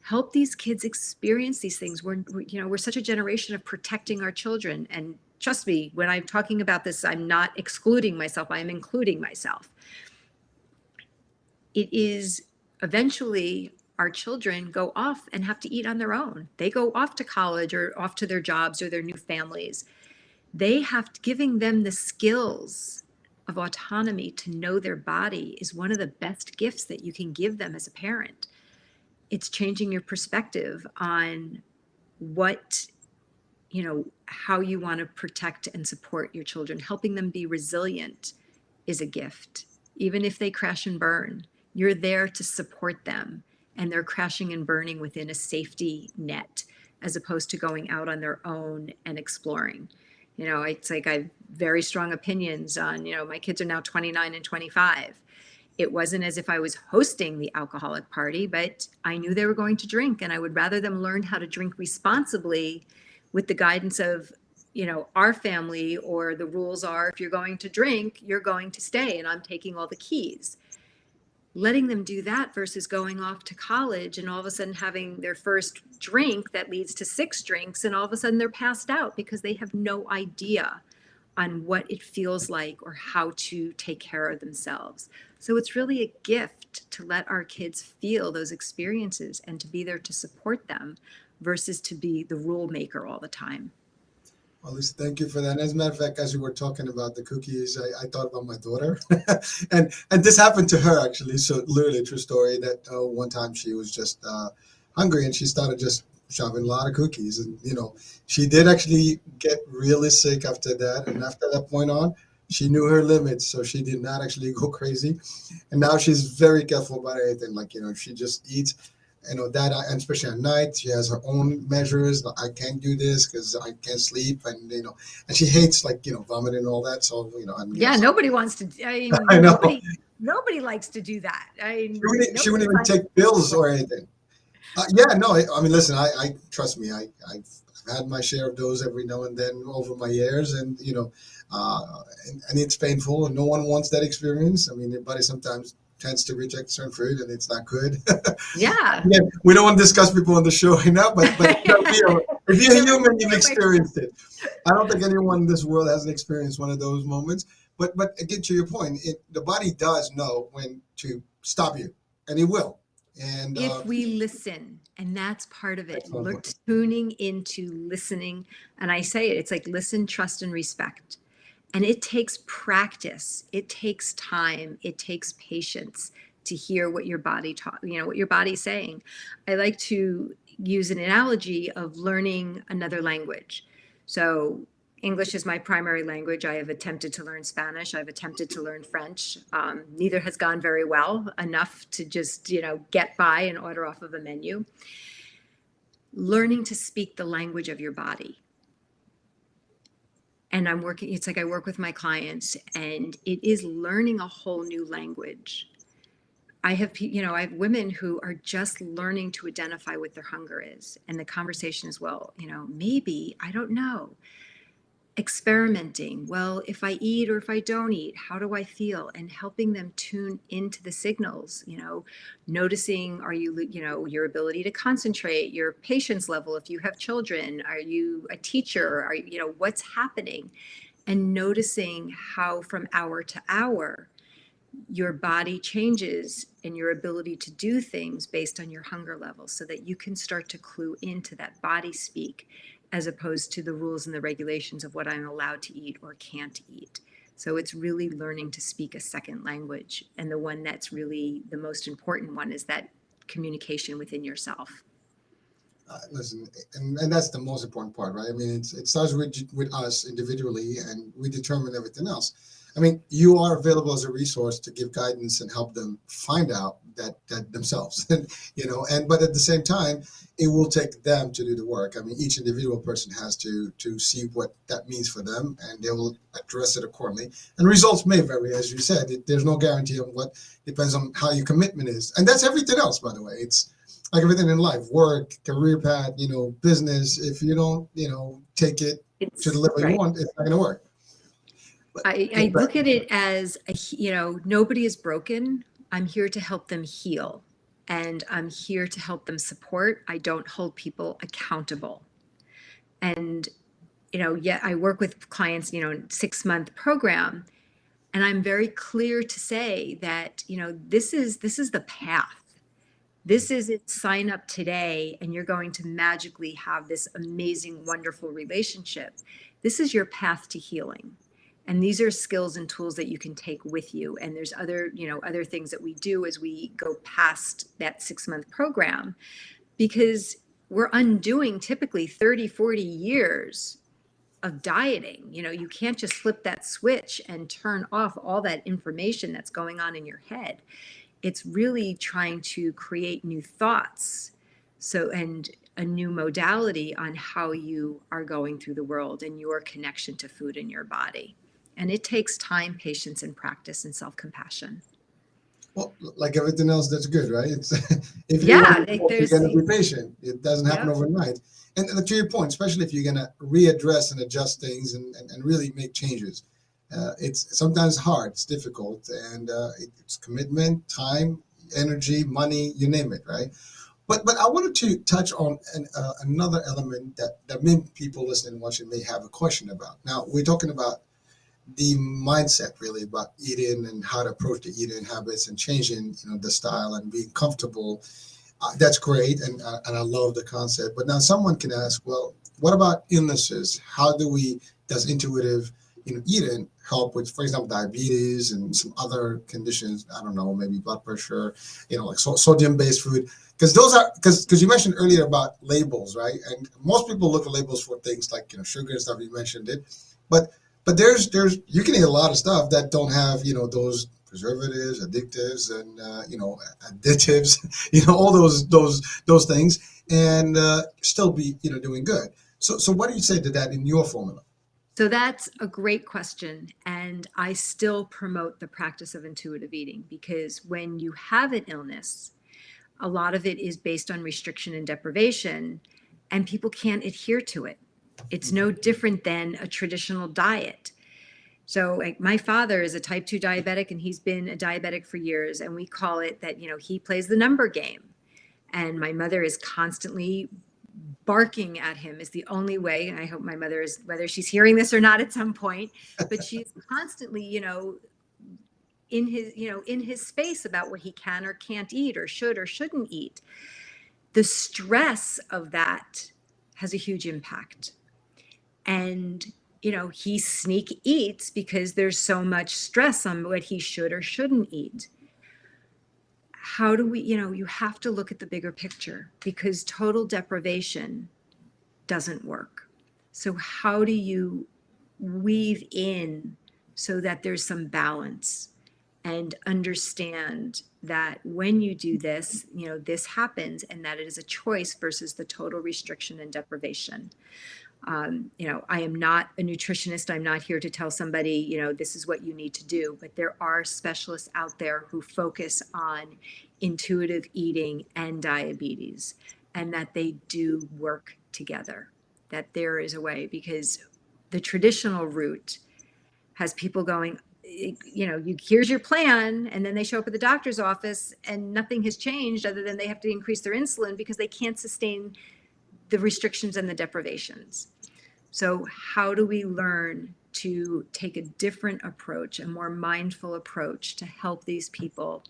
Help these kids experience these things. We're such a generation of protecting our children. And trust me, when I'm talking about this, I'm not excluding myself, I am including myself. It is eventually our children go off and have to eat on their own. They go off to college or off to their jobs or their new families. Giving them the skills of autonomy to know their body is one of the best gifts that you can give them as a parent. It's changing your perspective on what, how you want to protect and support your children. Helping them be resilient is a gift. Even if they crash and burn, you're there to support them, and they're crashing and burning within a safety net as opposed to going out on their own and exploring. It's like I have very strong opinions on, my kids are now 29 and 25. It wasn't as if I was hosting the alcoholic party, but I knew they were going to drink, and I would rather them learn how to drink responsibly with the guidance of, our family, or the rules are, if you're going to drink, you're going to stay, and I'm taking all the keys. Letting them do that versus going off to college and all of a sudden having their first drink that leads to 6 drinks, and all of a sudden they're passed out because they have no idea on what it feels like or how to take care of themselves. So it's really a gift to let our kids feel those experiences and to be there to support them versus to be the rule maker all the time. Well, Lisa, thank you for that. As a matter of fact, as you were talking about the cookies, I thought about my daughter, and this happened to her actually. So literally, true story. That one time she was just hungry, and she started just shoving a lot of cookies, and she did actually get really sick after that. And after that point on, she knew her limits, so she did not actually go crazy. And now she's very careful about everything. Like she just eats that, and especially at night, she has her own measures. Like, I can't do this because I can't sleep, and and she hates like vomiting and all that. So Yeah, so nobody wants to. I mean, I know nobody likes to do that. I she mean, wouldn't, she nobody wouldn't even likes. take pills or anything. Yeah, no, I mean, listen, I trust me, I've had my share of those every now and then over my years, and and it's painful, and no one wants that experience. I mean, your body sometimes tends to reject certain food, and it's not good. Yeah. Yeah, we don't want to discuss people on the show right now, but if you're human, you've experienced it. I don't think anyone in this world hasn't experienced one of those moments. But again, to your point, the body does know when to stop you, and it will. And If we listen, and that's part of it. excellent We're point. tuning into listening. And I say it, it's like listen, trust, and respect. And it takes practice, it takes time, it takes patience to hear what your body what your body's saying. I like to use an analogy of learning another language. So English is my primary language. I have attempted to learn Spanish. I've attempted to learn French. Neither has gone very well, enough to just, get by and order off of a menu. Learning to speak the language of your body. And it's like I work with my clients, and it is learning a whole new language. I have women who are just learning to identify what their hunger is. And the conversation is, well, maybe, I don't know. Experimenting. Well, if I eat or if I don't eat, how do I feel? And helping them tune into the signals, noticing, are you, your ability to concentrate, your patience level, if you have children, are you a teacher? Are you, what's happening? And noticing how from hour to hour, your body changes and your ability to do things based on your hunger levels, so that you can start to clue into that body speak, as opposed to the rules and the regulations of what I'm allowed to eat or can't eat. So it's really learning to speak a second language. And the one that's really the most important one is that communication within yourself. Listen, and that's the most important part, right? I mean, it starts with us individually, and we determine everything else. I mean, you are available as a resource to give guidance and help them find out that themselves, and but at the same time, it will take them to do the work. I mean, each individual person has to see what that means for them, and they will address it accordingly. And results may vary, as you said. There's no guarantee on what depends on how your commitment is, and that's everything else, by the way. It's like everything in life, work, career path, business. If you don't, take it to the level you Right. want, it's not going to work. But I look at it as, nobody is broken. I'm here to help them heal, and I'm here to help them support. I don't hold people accountable. And, I work with clients, in 6-month program, and I'm very clear to say that, this is the path. This isn't sign up today and you're going to magically have this amazing, wonderful relationship. This is your path to healing. And these are skills and tools that you can take with you. And there's other things that we do as we go past that 6-month program, because we're undoing typically 30, 40 years of dieting. You can't just flip that switch and turn off all that information that's going on in your head. It's really trying to create new thoughts, and a new modality on how you are going through the world and your connection to food in your body. And it takes time, patience, and practice, and self-compassion. Well, like everything else, that's good, right? It's if you Yeah, want to, you're there's, going to be patient. It doesn't happen yep. overnight. And to your point, especially if you're going to readdress and adjust things and really make changes, it's sometimes hard. It's difficult, and it's commitment, time, energy, money, you name it, right? But I wanted to touch on another element that many people listening and watching may have a question about. Now, we're talking about the mindset really about eating and how to approach the eating habits and changing the style and being comfortable. That's great, and I love the concept. But now someone can ask, well, What about illnesses? Does intuitive, eating help with, for example, diabetes and some other conditions? I don't know, maybe blood pressure, like sodium-based food. Because you mentioned earlier about labels, right? And most people look at labels for things like, sugar and stuff. You mentioned it, but there's you can eat a lot of stuff that don't have, those preservatives, addictives, and additives, all those things, and still be, doing good. So what do you say to that in your formula? So that's a great question. And I still promote the practice of intuitive eating, because when you have an illness, a lot of it is based on restriction and deprivation, and people can't adhere to it. It's no different than a traditional diet. So like my father is a type 2 diabetic, and he's been a diabetic for years. And we call it that, he plays the number game. And my mother is constantly barking at him is the only way. And I hope my mother is, whether she's hearing this or not at some point, but she's constantly, in his space about what he can or can't eat or shouldn't eat. The stress of that has a huge impact. And, he sneak eats because there's so much stress on what he should or shouldn't eat. How do we, you have to look at the bigger picture, because total deprivation doesn't work. So how do you weave in so that there's some balance, and understand that when you do this, this happens, and that it is a choice versus the total restriction and deprivation. I am not a nutritionist. I'm not here to tell somebody, this is what you need to do. But there are specialists out there who focus on intuitive eating and diabetes, and that they do work together, that there is a way, because the traditional route has people going, here's your plan. And then they show up at the doctor's office and nothing has changed other than they have to increase their insulin because they can't sustain the restrictions and the deprivations. So how do we learn to take a different approach, a more mindful approach, to help these people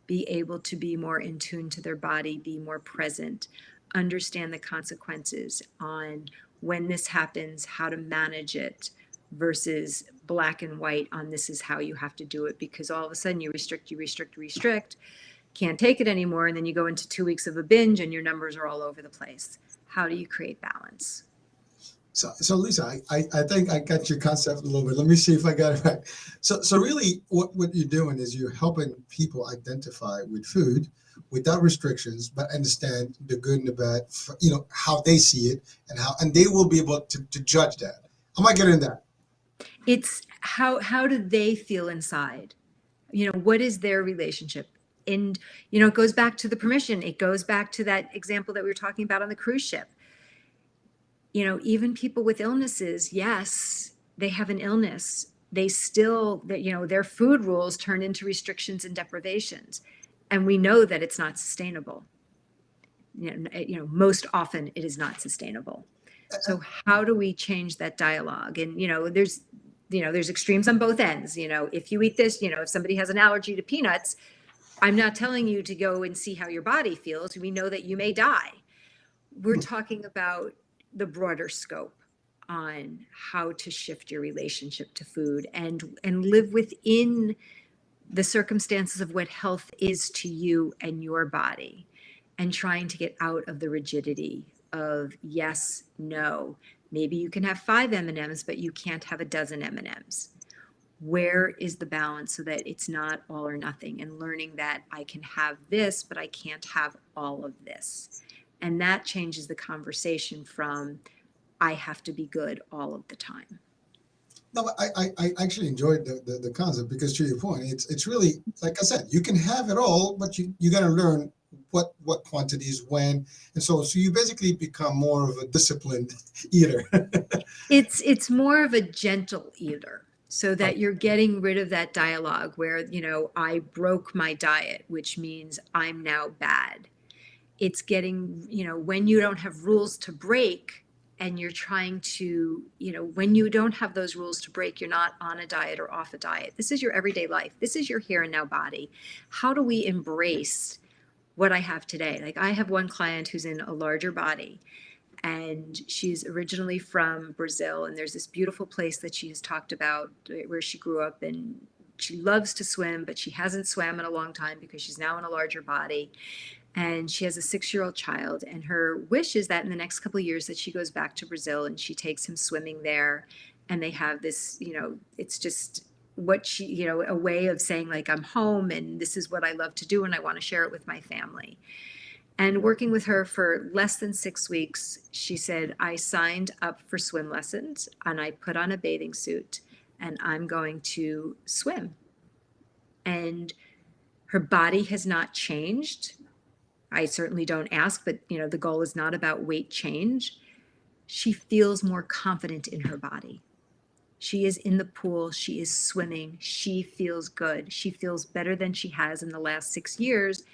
be able to be more in tune to their body, be more present, understand the consequences on when this happens, how to manage it, versus black and white on this is how you have to do it, because all of a sudden you restrict, can't take it anymore, and then you go into 2 weeks of a binge and your numbers are all over the place. How do you create balance? So Lisa, I think I got your concept a little bit. Let me see if I got it right. So really what you're doing is you're helping people identify with food without restrictions, but understand the good and the bad, how they see it, and they will be able to judge that. Am I getting that? It's how do they feel inside? What is their relationship? And, it goes back to the permission. It goes back to that example that we were talking about on the cruise ship. Even people with illnesses, yes, they have an illness. They still, their food rules turn into restrictions and deprivations. And we know that it's not sustainable. Most often it is not sustainable. So how do we change that dialogue? And, there's extremes on both ends. If you eat this, if somebody has an allergy to peanuts, I'm not telling you to go and see how your body feels. We know that you may die. We're talking about the broader scope on how to shift your relationship to food and live within the circumstances of what health is to you and your body, and trying to get out of the rigidity of yes, no. Maybe you can have 5 M&Ms, but you can't have a dozen M&Ms. Where is the balance so that it's not all or nothing, and learning that I can have this, but I can't have all of this. And that changes the conversation from I have to be good all of the time. No, I actually enjoyed the concept, because to your point, it's really, like I said, you can have it all, but you got to learn what quantities, when, and so you basically become more of a disciplined eater. It's more of a gentle eater, so that you're getting rid of that dialogue where, I broke my diet, which means I'm now bad. It's getting, when you don't have rules to break, and you're trying to, when you don't have those rules to break, you're not on a diet or off a diet. This is your everyday life. This is your here and now body. How do we embrace what I have today? Like, I have one client who's in a larger body, And she's originally from Brazil, and there's this beautiful place that she has talked about where she grew up, and she loves to swim, but she hasn't swam in a long time because she's now in a larger body. And she has a 6-year-old child, and her wish is that in the next couple of years that she goes back to Brazil and she takes him swimming there, and they have this, it's just what she, a way of saying like, I'm home and this is what I love to do and I want to share it with my family. And working with her for less than 6 weeks, she said, I signed up for swim lessons and I put on a bathing suit and I'm going to swim. And her body has not changed. I certainly don't ask, but the goal is not about weight change. She feels more confident in her body. She is in the pool. She is swimming. She feels good. She feels better than she has in the last 6 years.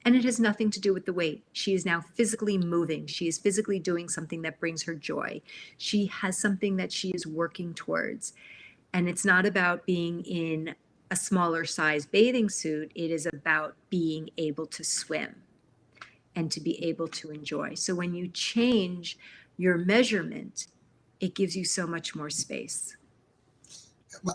And it has nothing to do with the weight. She is now physically moving. She is physically doing something that brings her joy. She has something that she is working towards. And it's not about being in a smaller size bathing suit. It is about being able to swim and to be able to enjoy. So when you change your measurement, it gives you so much more space.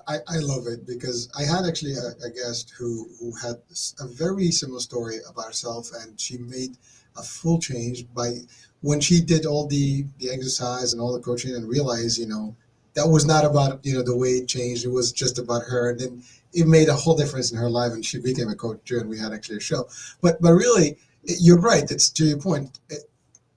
I love it because I had actually a guest who had a very similar story about herself, and she made a full change by when she did all the exercise and all the coaching and realized, that was not about, the weight change. It was just about her. And then it made a whole difference in her life, and she became a coach too, and we had actually a show. But really, you're right. It's to your point.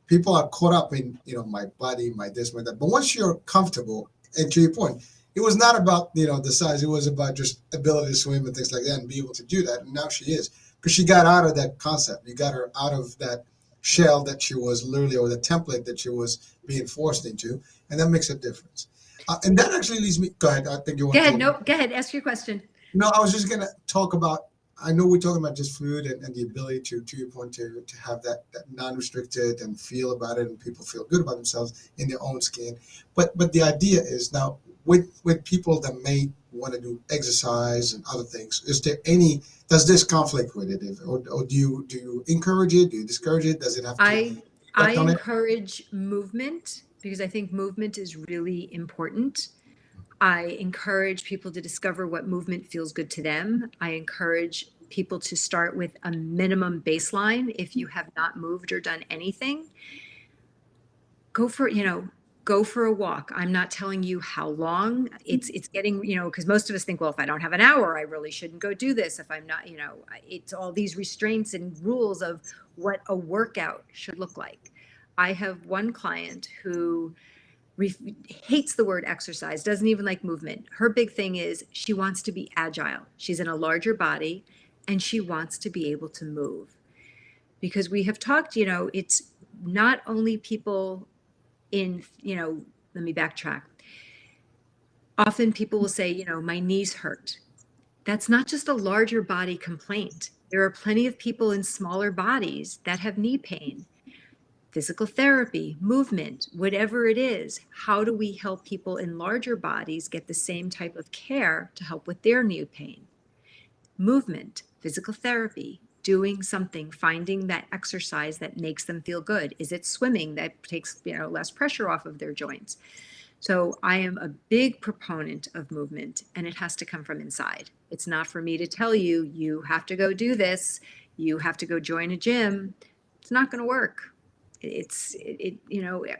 People are caught up in, my body, my this, my that. But once you're comfortable, and to your point, it was not about, the size. It was about just ability to swim and things like that and be able to do that. And now she is, because she got out of that concept. You got her out of that shell that she was literally, or the template that she was being forced into. And that makes a difference. And that actually leads me, go ahead. I think you want to. Go ahead. to. No, go ahead. Ask your question. No, I was just going to talk about, I know we're talking about just food and the ability to your point, to have that non-restricted and feel about it, and people feel good about themselves in their own skin. But the idea is now, with people that may want to do exercise and other things, does this conflict with it, or do you encourage it? Do you discourage it? Does it have to? I encourage movement because I think movement is really important. I encourage people to discover what movement feels good to them. I encourage people to start with a minimum baseline. If you have not moved or done anything, go for a walk. I'm not telling you how long. It's getting, because most of us think, well, if I don't have an hour, I really shouldn't go do this. If I'm not, it's all these restraints and rules of what a workout should look like. I have one client who hates the word exercise, doesn't even like movement. Her big thing is she wants to be agile. She's in a larger body and she wants to be able to move. Because we have talked, it's not only people in, let me backtrack. Often people will say, my knees hurt. That's not just a larger body complaint. There are plenty of people in smaller bodies that have knee pain. Physical therapy, movement, whatever it is, how do we help people in larger bodies get the same type of care to help with their knee pain? Movement, physical therapy, doing something, finding that exercise that makes them feel good. Is it swimming that takes less pressure off of their joints? So I am a big proponent of movement, and it has to come from inside. It's not for me to tell you, you have to go do this, you have to go join a gym. It's not going to work.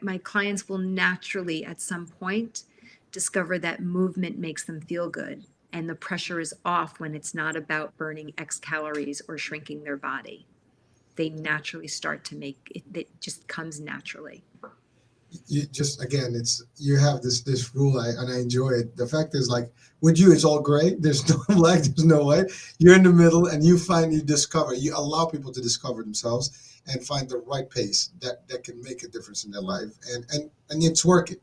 My clients will naturally at some point discover that movement makes them feel good, and the pressure is off when it's not about burning X calories or shrinking their body. They naturally start to make it. It just comes naturally. You just, again, you have this rule, and I enjoy it. The fact is, like with you, it's all great. There's no lag, there's no way. You're in the middle, and you allow people to discover themselves and find the right pace that can make a difference in their life, and it's working,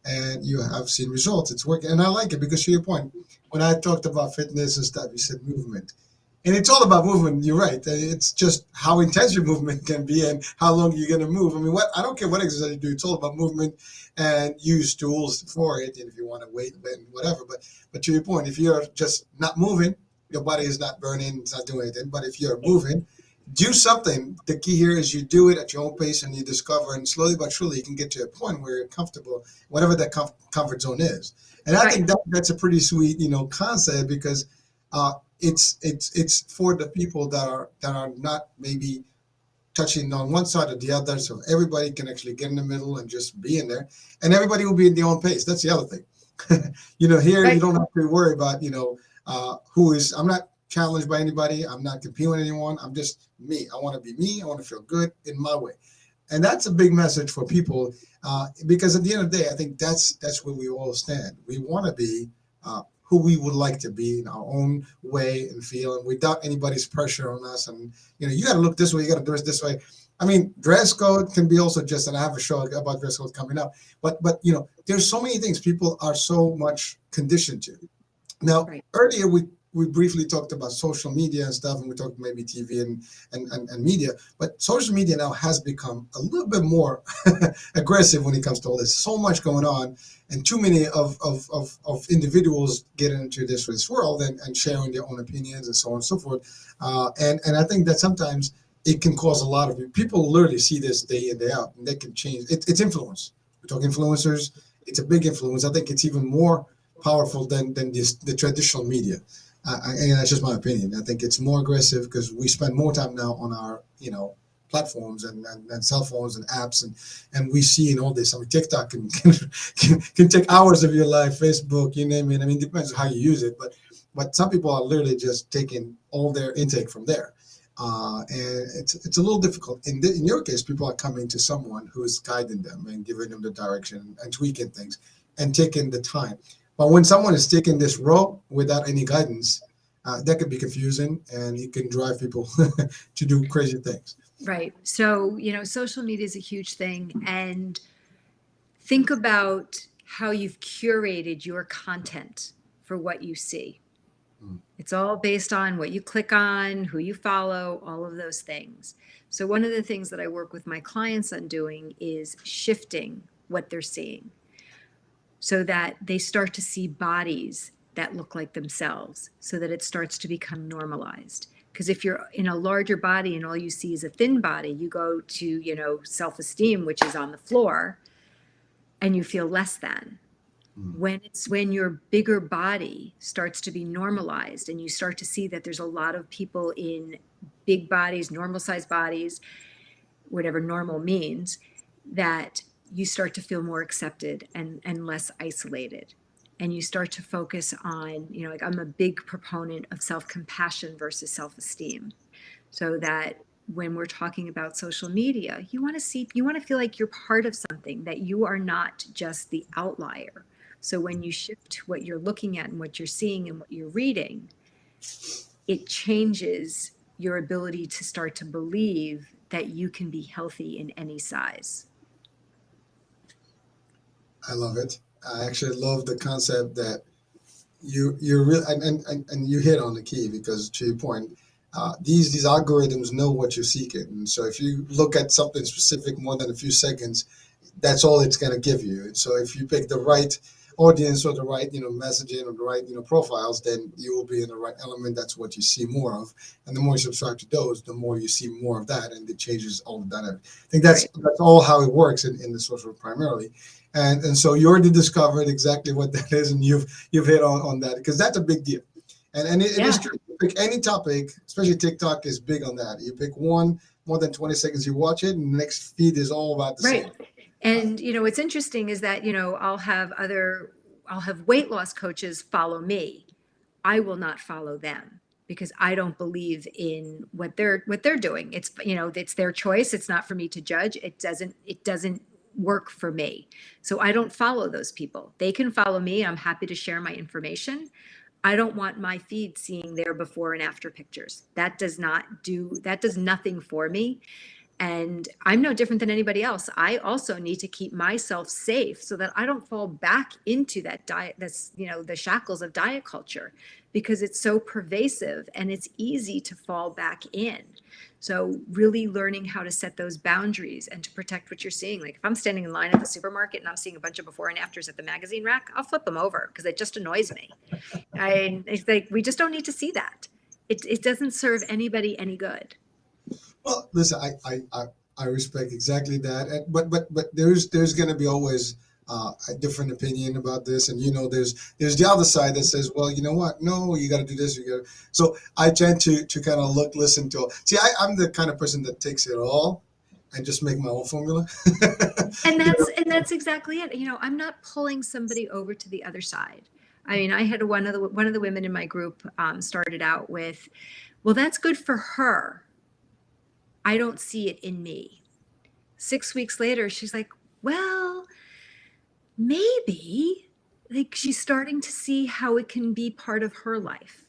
and you have seen results. It's working, and I like it because, to your point, when I talked about fitness and stuff, you said movement. And it's all about movement. You're right. It's just how intense your movement can be and how long you're going to move. I mean, I don't care what exercise you do. It's all about movement, and use tools for it. And if you want to weight, bend, whatever. But to your point, if you're just not moving, your body is not burning. It's not doing anything. But if you're moving, do something. The key here is you do it at your own pace and you discover, and slowly but surely you can get to a point where you're comfortable, whatever that comfort zone is. And I think that's a pretty sweet, concept, because it's for the people that are not maybe touching on one side or the other, so everybody can actually get in the middle and just be in there, and everybody will be at their own pace. That's the other thing. Here you don't have to worry about who is. I'm not challenged by anybody. I'm not competing with anyone. I'm just me. I want to be me. I want to feel good in my way, and that's a big message for people, because at the end of the day, I think that's where we all stand. We want to be who we would like to be in our own way and feel, and without anybody's pressure on us. And you got to look this way, you got to do it this way. I mean, dress code can be also just, and I have a show about dress code coming up. But there's so many things people are so much conditioned to. Now, earlier we briefly talked about social media and stuff, and we talked maybe TV and media, but social media now has become a little bit more aggressive when it comes to all this. So much going on, and too many of individuals getting into this world and sharing their own opinions and so on and so forth. And I think that sometimes it can cause a lot of people literally see this day in, day out, and they can change. It's influence. We're talking influencers. It's a big influence. I think it's even more powerful than the traditional media. And that's just my opinion. I think it's more aggressive because we spend more time now on our, platforms and cell phones and apps, and we see in all this. I mean, TikTok can take hours of your life. Facebook, you name it. I mean, it depends on how you use it, but some people are literally just taking all their intake from there, and it's a little difficult. In your case, people are coming to someone who is guiding them and giving them the direction and tweaking things and taking the time. But when someone is taking this road without any guidance, that could be confusing, and it can drive people to do crazy things. Right. So, social media is a huge thing. And think about how you've curated your content for what you see. It's all based on what you click on, who you follow, all of those things. So one of the things that I work with my clients on doing is shifting what they're seeing, so that they start to see bodies that look like themselves, so that it starts to become normalized. Because if you're in a larger body and all you see is a thin body, you go to, self-esteem, which is on the floor, and you feel less than. When your bigger body starts to be normalized and you start to see that there's a lot of people in big bodies, normal sized bodies, whatever normal means, that you start to feel more accepted and less isolated. And you start to focus on, like, I'm a big proponent of self-compassion versus self-esteem. So that when we're talking about social media, you want to feel like you're part of something, that you are not just the outlier. So when you shift what you're looking at and what you're seeing and what you're reading, it changes your ability to start to believe that you can be healthy in any size. I love it. I actually love the concept that you're real, and you hit on the key, because to your point, these algorithms know what you're seeking, and so if you look at something specific more than a few seconds, that's all it's going to give you. And so if you pick the right audience or the right messaging or the right profiles, then you will be in the right element. That's what you see more of, and the more you subscribe to those, the more you see more of that, and it changes all of that. I think that's all how it works in the social primarily. And so you already discovered exactly what that is, and you've hit on that, because that's a big deal. And it is true. You pick any topic, especially TikTok is big on that. You pick one, more than 20 seconds, you watch it, and the next feed is all about the same. And what's interesting is that I'll have weight loss coaches follow me. I will not follow them, because I don't believe in what they're doing. It's it's their choice. It's not for me to judge. It doesn't work for me. So I don't follow those people. They can follow me. I'm happy to share my information. I don't want my feed seeing their before and after pictures. That does nothing for me. And I'm no different than anybody else. I also need to keep myself safe so that I don't fall back into that diet, the shackles of diet culture, because it's so pervasive and it's easy to fall back in. So really learning how to set those boundaries and to protect what you're seeing. Like if I'm standing in line at the supermarket and I'm seeing a bunch of before and afters at the magazine rack, I'll flip them over because it just annoys me. It's like, we just don't need to see that. It doesn't serve anybody any good. Well, listen, I respect exactly that, but there's going to be always a different opinion about this, and there's the other side that says, well, you know what? No, you got to do this. You got so I tend to kind of listen to. See, I'm the kind of person that takes it all and just make my own formula. And You know? that's exactly it. I'm not pulling somebody over to the other side. I mean, I had one of the women in my group started out with, well, that's good for her. I don't see it in me. 6 weeks later, she's like, well, maybe, like, she's starting to see how it can be part of her life.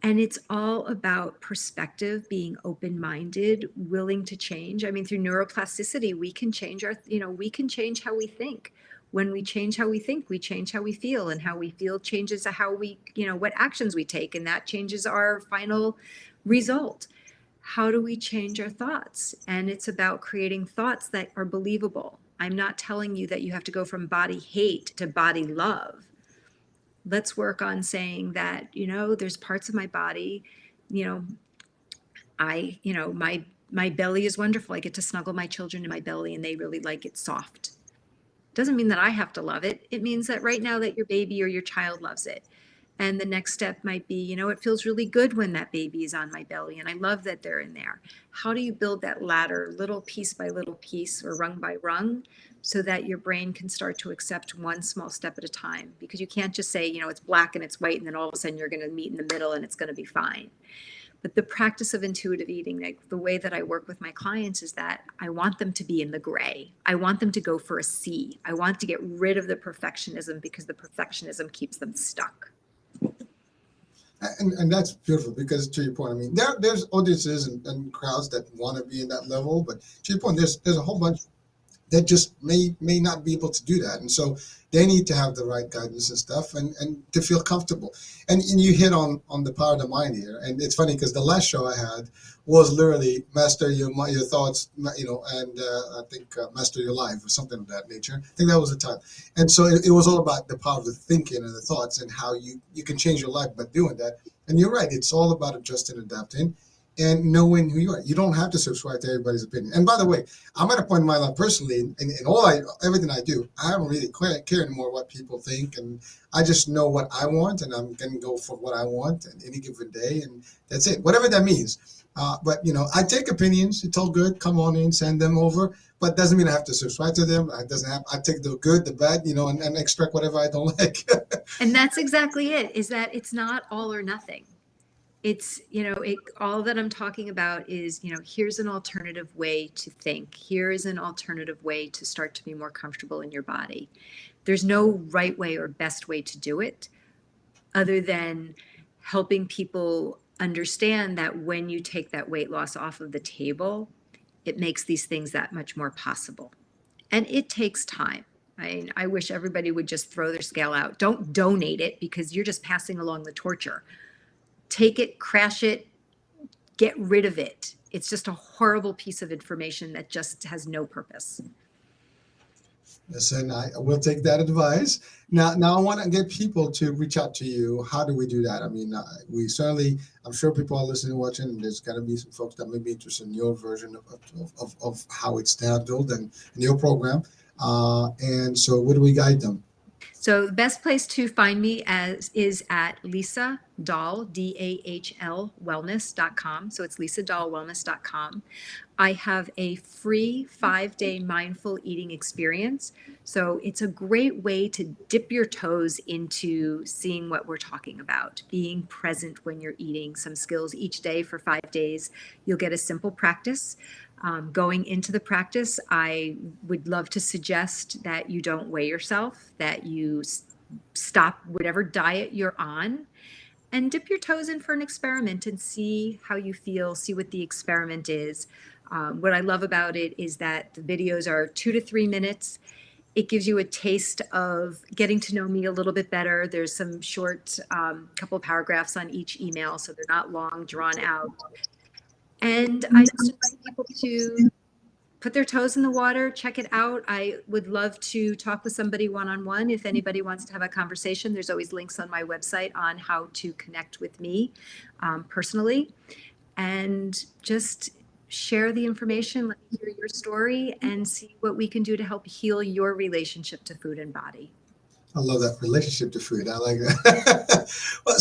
And it's all about perspective, being open-minded, willing to change. I mean, through neuroplasticity, we can change we can change how we think. When we change how we think, we change how we feel, and how we feel changes how we, what actions we take, and that changes our final result. How do we change our thoughts? And it's about creating thoughts that are believable. I'm not telling you that you have to go from body hate to body love. Let's work on saying that, there's parts of my body, you know, my belly is wonderful. I get to snuggle my children in my belly and they really like it soft. Doesn't mean that I have to love it. It means that right now that your baby or your child loves it. And the next step might be, it feels really good when that baby is on my belly and I love that they're in there. How do you build that ladder little piece by little piece or rung by rung so that your brain can start to accept one small step at a time? Because you can't just say, it's black and it's white and then all of a sudden you're going to meet in the middle and it's going to be fine. But the practice of intuitive eating, like the way that I work with my clients, is that I want them to be in the gray. I want them to go for a C. I want to get rid of the perfectionism because the perfectionism keeps them stuck. And that's beautiful because, to your point, I mean, there's audiences and crowds that want to be in that level, but to your point, there's a whole bunch that just may not be able to do that, and so they need to have the right guidance and stuff, and to feel comfortable. And you hit on the power of the mind here, and it's funny because the last show I had was literally master your thoughts, and I think master your life or something of that nature. I think that was the time, and so it was all about the power of the thinking and the thoughts and how you can change your life by doing that. And you're right, it's all about adjusting, adapting, and knowing who you are. You don't have to subscribe to everybody's opinion. And by the way, I'm at a point in my life personally, in everything I do, I don't really care anymore what people think, and I just know what I want, and I'm going to go for what I want at any given day, and that's it, whatever that means. But I take opinions. It's all good. Come on in, send them over. But doesn't mean I have to subscribe to them. I take the good, the bad, and extract whatever I don't like. And that's exactly it, is that it's not all or nothing. It's, all that I'm talking about is, here's an alternative way to think. Here is an alternative way to start to be more comfortable in your body. There's no right way or best way to do it other than helping people understand that when you take that weight loss off of the table, it makes these things that much more possible. And it takes time. I wish everybody would just throw their scale out. Don't donate it because you're just passing along the torture. Take it, crash it, get rid of it. It's just a horrible piece of information that just has no purpose. Listen, I will take that advice. Now I want to get people to reach out to you. How do we do that? I mean, we certainly, I'm sure people are listening, watching, and there's got to be some folks that may be interested in your version of how it's handled and your program. And so where do we guide them? So the best place to find me is at Lisa Dahl, DAHL wellness.com. So it's lisadahlwellness.com. I have a free 5-day mindful eating experience. So it's a great way to dip your toes into seeing what we're talking about, being present when you're eating, some skills each day for 5 days. You'll get a simple practice. Going into the practice, I would love to suggest that you don't weigh yourself, that you stop whatever diet you're on and dip your toes in for an experiment and see how you feel, see what the experiment is. What I love about it is that the videos are 2 to 3 minutes. It gives you a taste of getting to know me a little bit better. There's some short couple paragraphs on each email, so they're not long, drawn out. And I just invite people to put their toes in the water, check it out. I would love to talk with somebody one-on-one. If anybody wants to have a conversation, there's always links on my website on how to connect with me personally. And just share the information, let me hear your story, and see what we can do to help heal your relationship to food and body. I love that relationship to food. I like that. Well,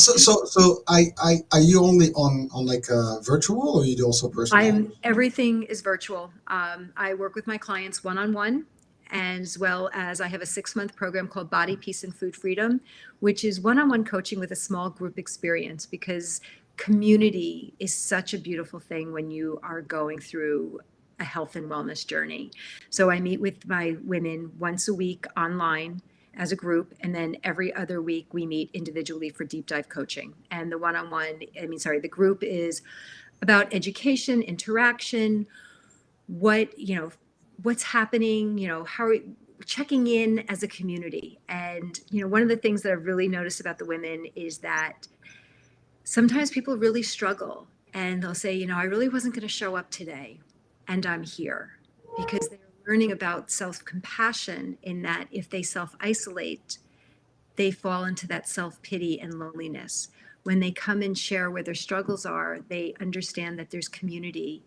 are you only on like virtual, or you do also personal? Everything is virtual. I work with my clients one-on-one, as well as I have a 6-month program called Body, Peace, and Food Freedom, which is one-on-one coaching with a small group experience, because community is such a beautiful thing when you are going through a health and wellness journey. So I meet with my women once a week online as a group, and then every other week we meet individually for deep dive coaching. And the group is about education, interaction, what's happening, how are we checking in as a community. And, one of the things that I've really noticed about the women is that sometimes people really struggle, and they'll say, I really wasn't going to show up today, and I'm here, because they're learning about self-compassion, in that if they self-isolate, they fall into that self-pity and loneliness. When they come and share where their struggles are, they understand that there's community,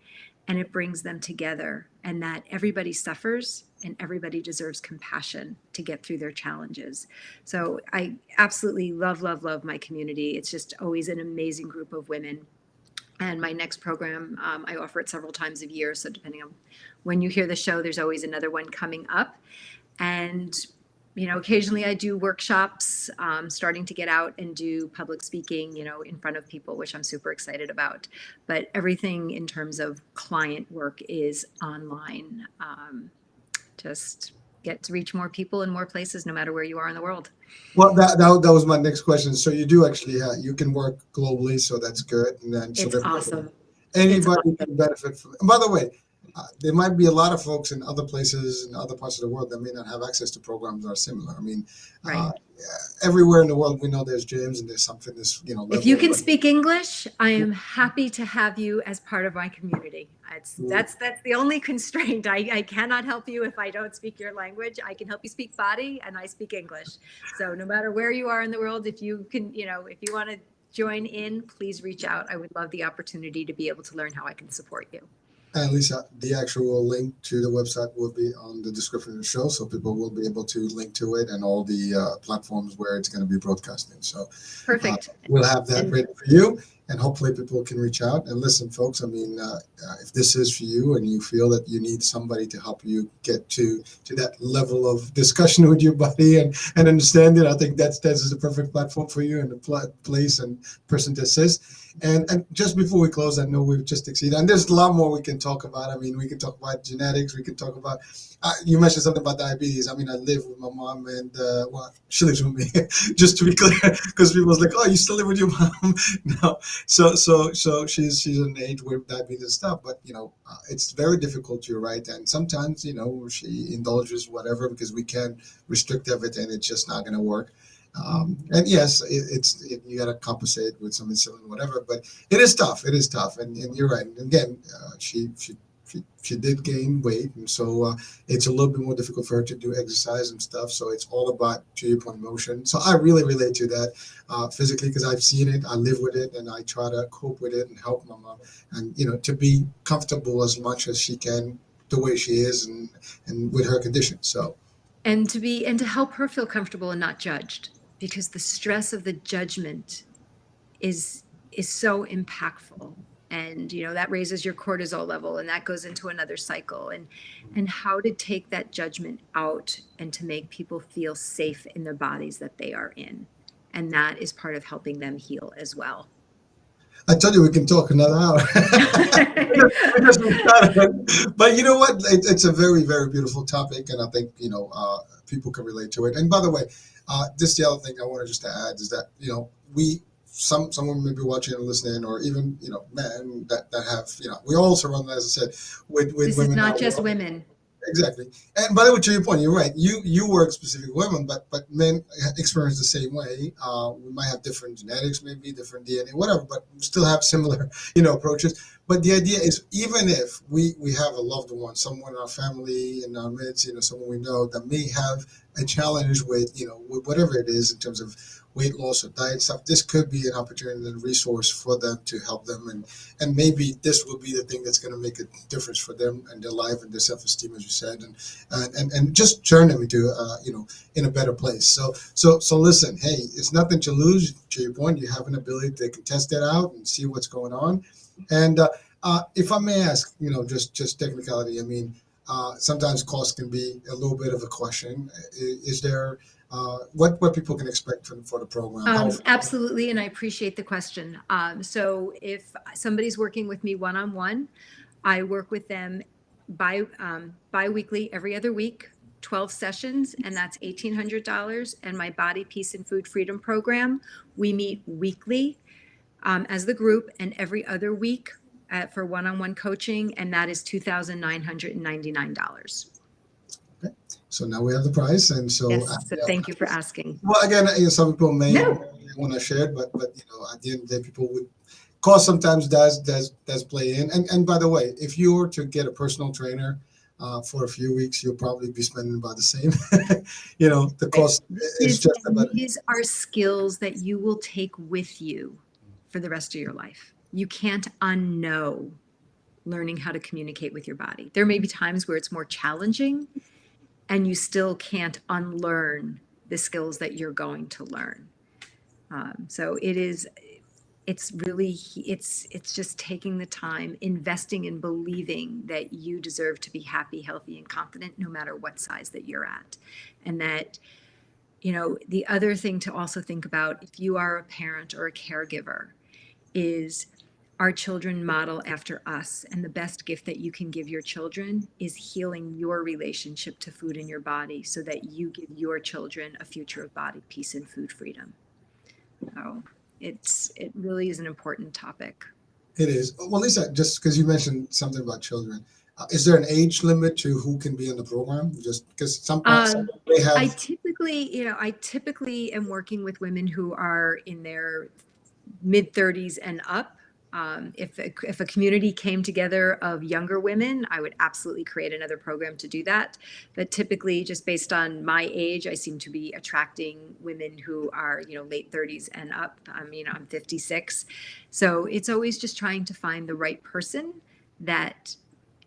and it brings them together, and that everybody suffers and everybody deserves compassion to get through their challenges. So I absolutely love, love, love my community. It's just always an amazing group of women. And my next program, I offer it several times a year. So depending on when you hear the show, there's always another one coming up. And occasionally I do workshops, starting to get out and do public speaking, in front of people, which I'm super excited about. But everything in terms of client work is online. Just get to reach more people in more places, no matter where you are in the world. Well, that was my next question. So you do actually you can work globally, so that's good. And then It's awesome. Anybody can benefit from. And by the way, there might be a lot of folks in other places in other parts of the world that may not have access to programs that are similar. I mean, right. Everywhere in the world, we know there's gyms and there's some fitness, If you can speak English, I am happy to have you as part of my community. That's the only constraint. I cannot help you if I don't speak your language. I can help you speak body, and I speak English. So no matter where you are in the world, if you can, if you want to join in, please reach out. I would love the opportunity to be able to learn how I can support you. And Lisa, the actual link to the website will be on the description of the show, so people will be able to link to it and all the platforms where it's going to be broadcasting. So perfect. We'll have that ready for you, and hopefully people can reach out. And listen, folks, I mean, if this is for you and you feel that you need somebody to help you get to that level of discussion with your body and understand it, I think that's the perfect platform for you, and the place and person to assist. And just before we close, I know we've just exceeded, and there's a lot more we can talk about. I mean, we can talk about genetics. We can talk about, you mentioned something about diabetes. I mean, I live with my mom, and she lives with me, just to be clear, because people was like, oh, you still live with your mom? No. So she's an age where diabetes and stuff, but it's very difficult. You're right. And sometimes, she indulges whatever, because we can't restrict everything. It's just not going to work. And yes, you got to compensate with some insulin, whatever. But it is tough. It is tough, and you're right. And again, she did gain weight, and so it's a little bit more difficult for her to do exercise and stuff. So it's all about, to your point, motion. So I really relate to that physically, because I've seen it, I live with it, and I try to cope with it and help my mom, and to be comfortable as much as she can the way she is, and with her condition. So and to help her feel comfortable and not judged, because the stress of the judgment is so impactful, and that raises your cortisol level, and that goes into another cycle, and how to take that judgment out and to make people feel safe in the bodies that they are in, and that is part of helping them heal as well. I told you we can talk another hour. But you know what? It's a very, very beautiful topic, and I think people can relate to it. And by the way, this the other thing I wanted just to add is that someone may be watching and listening, or even men that have we all surround, as I said, with this women. Is not just women. Exactly. And by the way, to your point, you're right. You work specific women, but men experience the same way. We might have different genetics, maybe different DNA, whatever, but still have similar, approaches. But the idea is, even if we have a loved one, someone in our family, in our midst, someone we know that may have a challenge with, with whatever it is in terms of weight loss or diet stuff, this could be an opportunity and resource for them to help them. And maybe this will be the thing that's going to make a difference for them and their life and their self-esteem, as you said, and just turn them into, in a better place. So listen, hey, it's nothing to lose. To your point, you have an ability to test that out and see what's going on. And if I may ask, just technicality, I mean, sometimes cost can be a little bit of a question. Is there what people can expect for the program? Absolutely, and I appreciate the question. So if somebody's working with me one-on-one, I work with them bi-weekly, every other week, 12 sessions, and that's $1,800. And my Body, Peace, and Food Freedom program, we meet weekly as the group, and every other week for one-on-one coaching, and that is $2,999. Okay. So now we have the price, and so yes, so thank you for asking. Well, again, some people may want to share it, but at the end of the day, people would. Cost sometimes does play in, and by the way, if you were to get a personal trainer for a few weeks, you'll probably be spending about the same. The cost is just about. These are skills that you will take with you for the rest of your life. You can't unknow learning how to communicate with your body. There may be times where it's more challenging, and you still can't unlearn the skills that you're going to learn. So it's just taking the time, investing in believing that you deserve to be happy, healthy, and confident no matter what size that you're at. And that, the other thing to also think about, if you are a parent or a caregiver, is our children model after us. And the best gift that you can give your children is healing your relationship to food in your body so that you give your children a future of body, peace, and food freedom. So it really is an important topic. It is. Well, Lisa, just because you mentioned something about children, is there an age limit to who can be in the program? Just because some they have. I typically am working with women who are in their mid-30s and up. If a community came together of younger women, I would absolutely create another program to do that. But typically, just based on my age, I seem to be attracting women who are, late 30s and up. I'm 56. So it's always just trying to find the right person that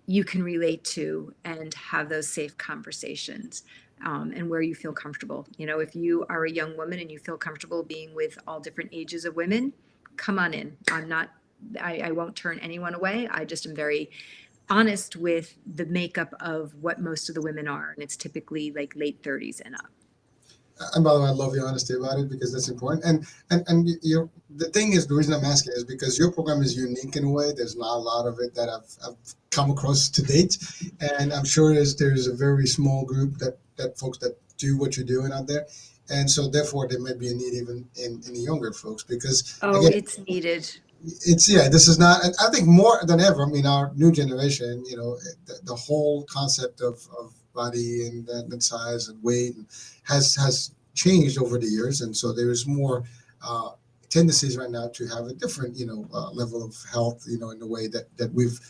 you can relate to and have those safe conversations. And where you feel comfortable. If you are a young woman and you feel comfortable being with all different ages of women, come on in. I won't turn anyone away. I just am very honest with the makeup of what most of the women are. And it's typically like late 30s and up. And by the way, I love your honesty about it because that's important. And the thing is, the reason I'm asking is because your program is unique in a way. There's not a lot of it that I've come across to date. And I'm sure there's a very small group that folks that do what you're doing out there. And so therefore there might be a need even in the younger folks because again, it's needed. This is not, and I think more than ever, our new generation, the whole concept of body and size and weight has changed over the years. And so there's more tendencies right now to have a different, level of health, in the way that we've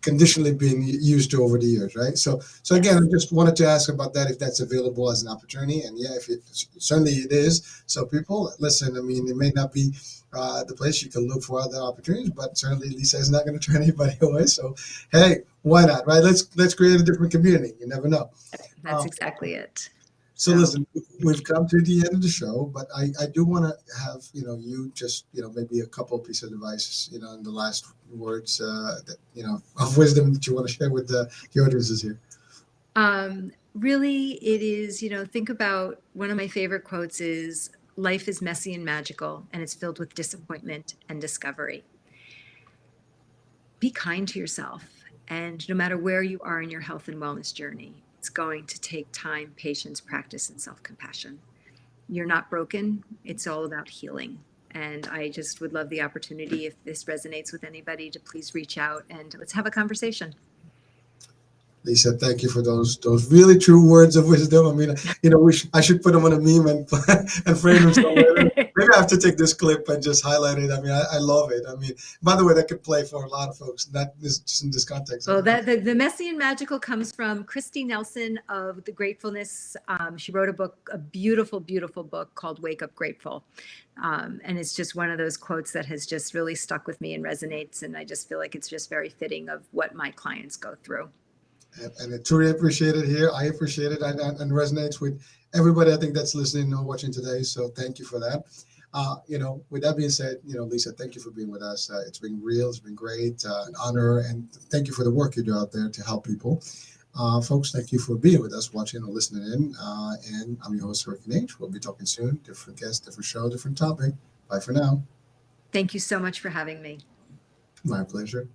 conditionally been used to over the years, right? So again, I just wanted to ask about that, if that's available as an opportunity. And certainly it is. So people, listen, it may not be the place you can look for other opportunities, but certainly Lisa is not going to turn anybody away. So, hey, why not, right? Let's create a different community. You never know. That's exactly it. So listen, we've come to the end of the show, but I do want to have, you just, maybe a couple of pieces of advice, in the last words, that, of wisdom that you want to share with the audiences here. Really, it is, think about, one of my favorite quotes is, life is messy and magical, and it's filled with disappointment and discovery. Be kind to yourself. And no matter where you are in your health and wellness journey, it's going to take time, patience, practice, and self-compassion. You're not broken. It's all about healing. And I just would love the opportunity, if this resonates with anybody, to please reach out and let's have a conversation. Lisa, thank you for those really true words of wisdom. I mean, I should put them on a meme and and frame them somewhere. Maybe I have to take this clip and just highlight it. I mean, I love it. I mean, by the way, that could play for a lot of folks, not just in this context. Well, the messy and magical comes from Christy Nelson of the Gratefulness. She wrote a beautiful, beautiful book called Wake Up Grateful. And it's just one of those quotes that has just really stuck with me and resonates. And I just feel like it's just very fitting of what my clients go through. And I truly appreciate it here. I appreciate it and resonates with everybody I think that's listening or watching today. So thank you for that. With that being said, Lisa, thank you for being with us. It's been real. It's been great, an honor. And thank you for the work you do out there to help people. Folks, thank you for being with us, watching or listening in. And I'm your host, Hurricane H. We'll be talking soon. Different guest, different show, different topic. Bye for now. Thank you so much for having me. My pleasure.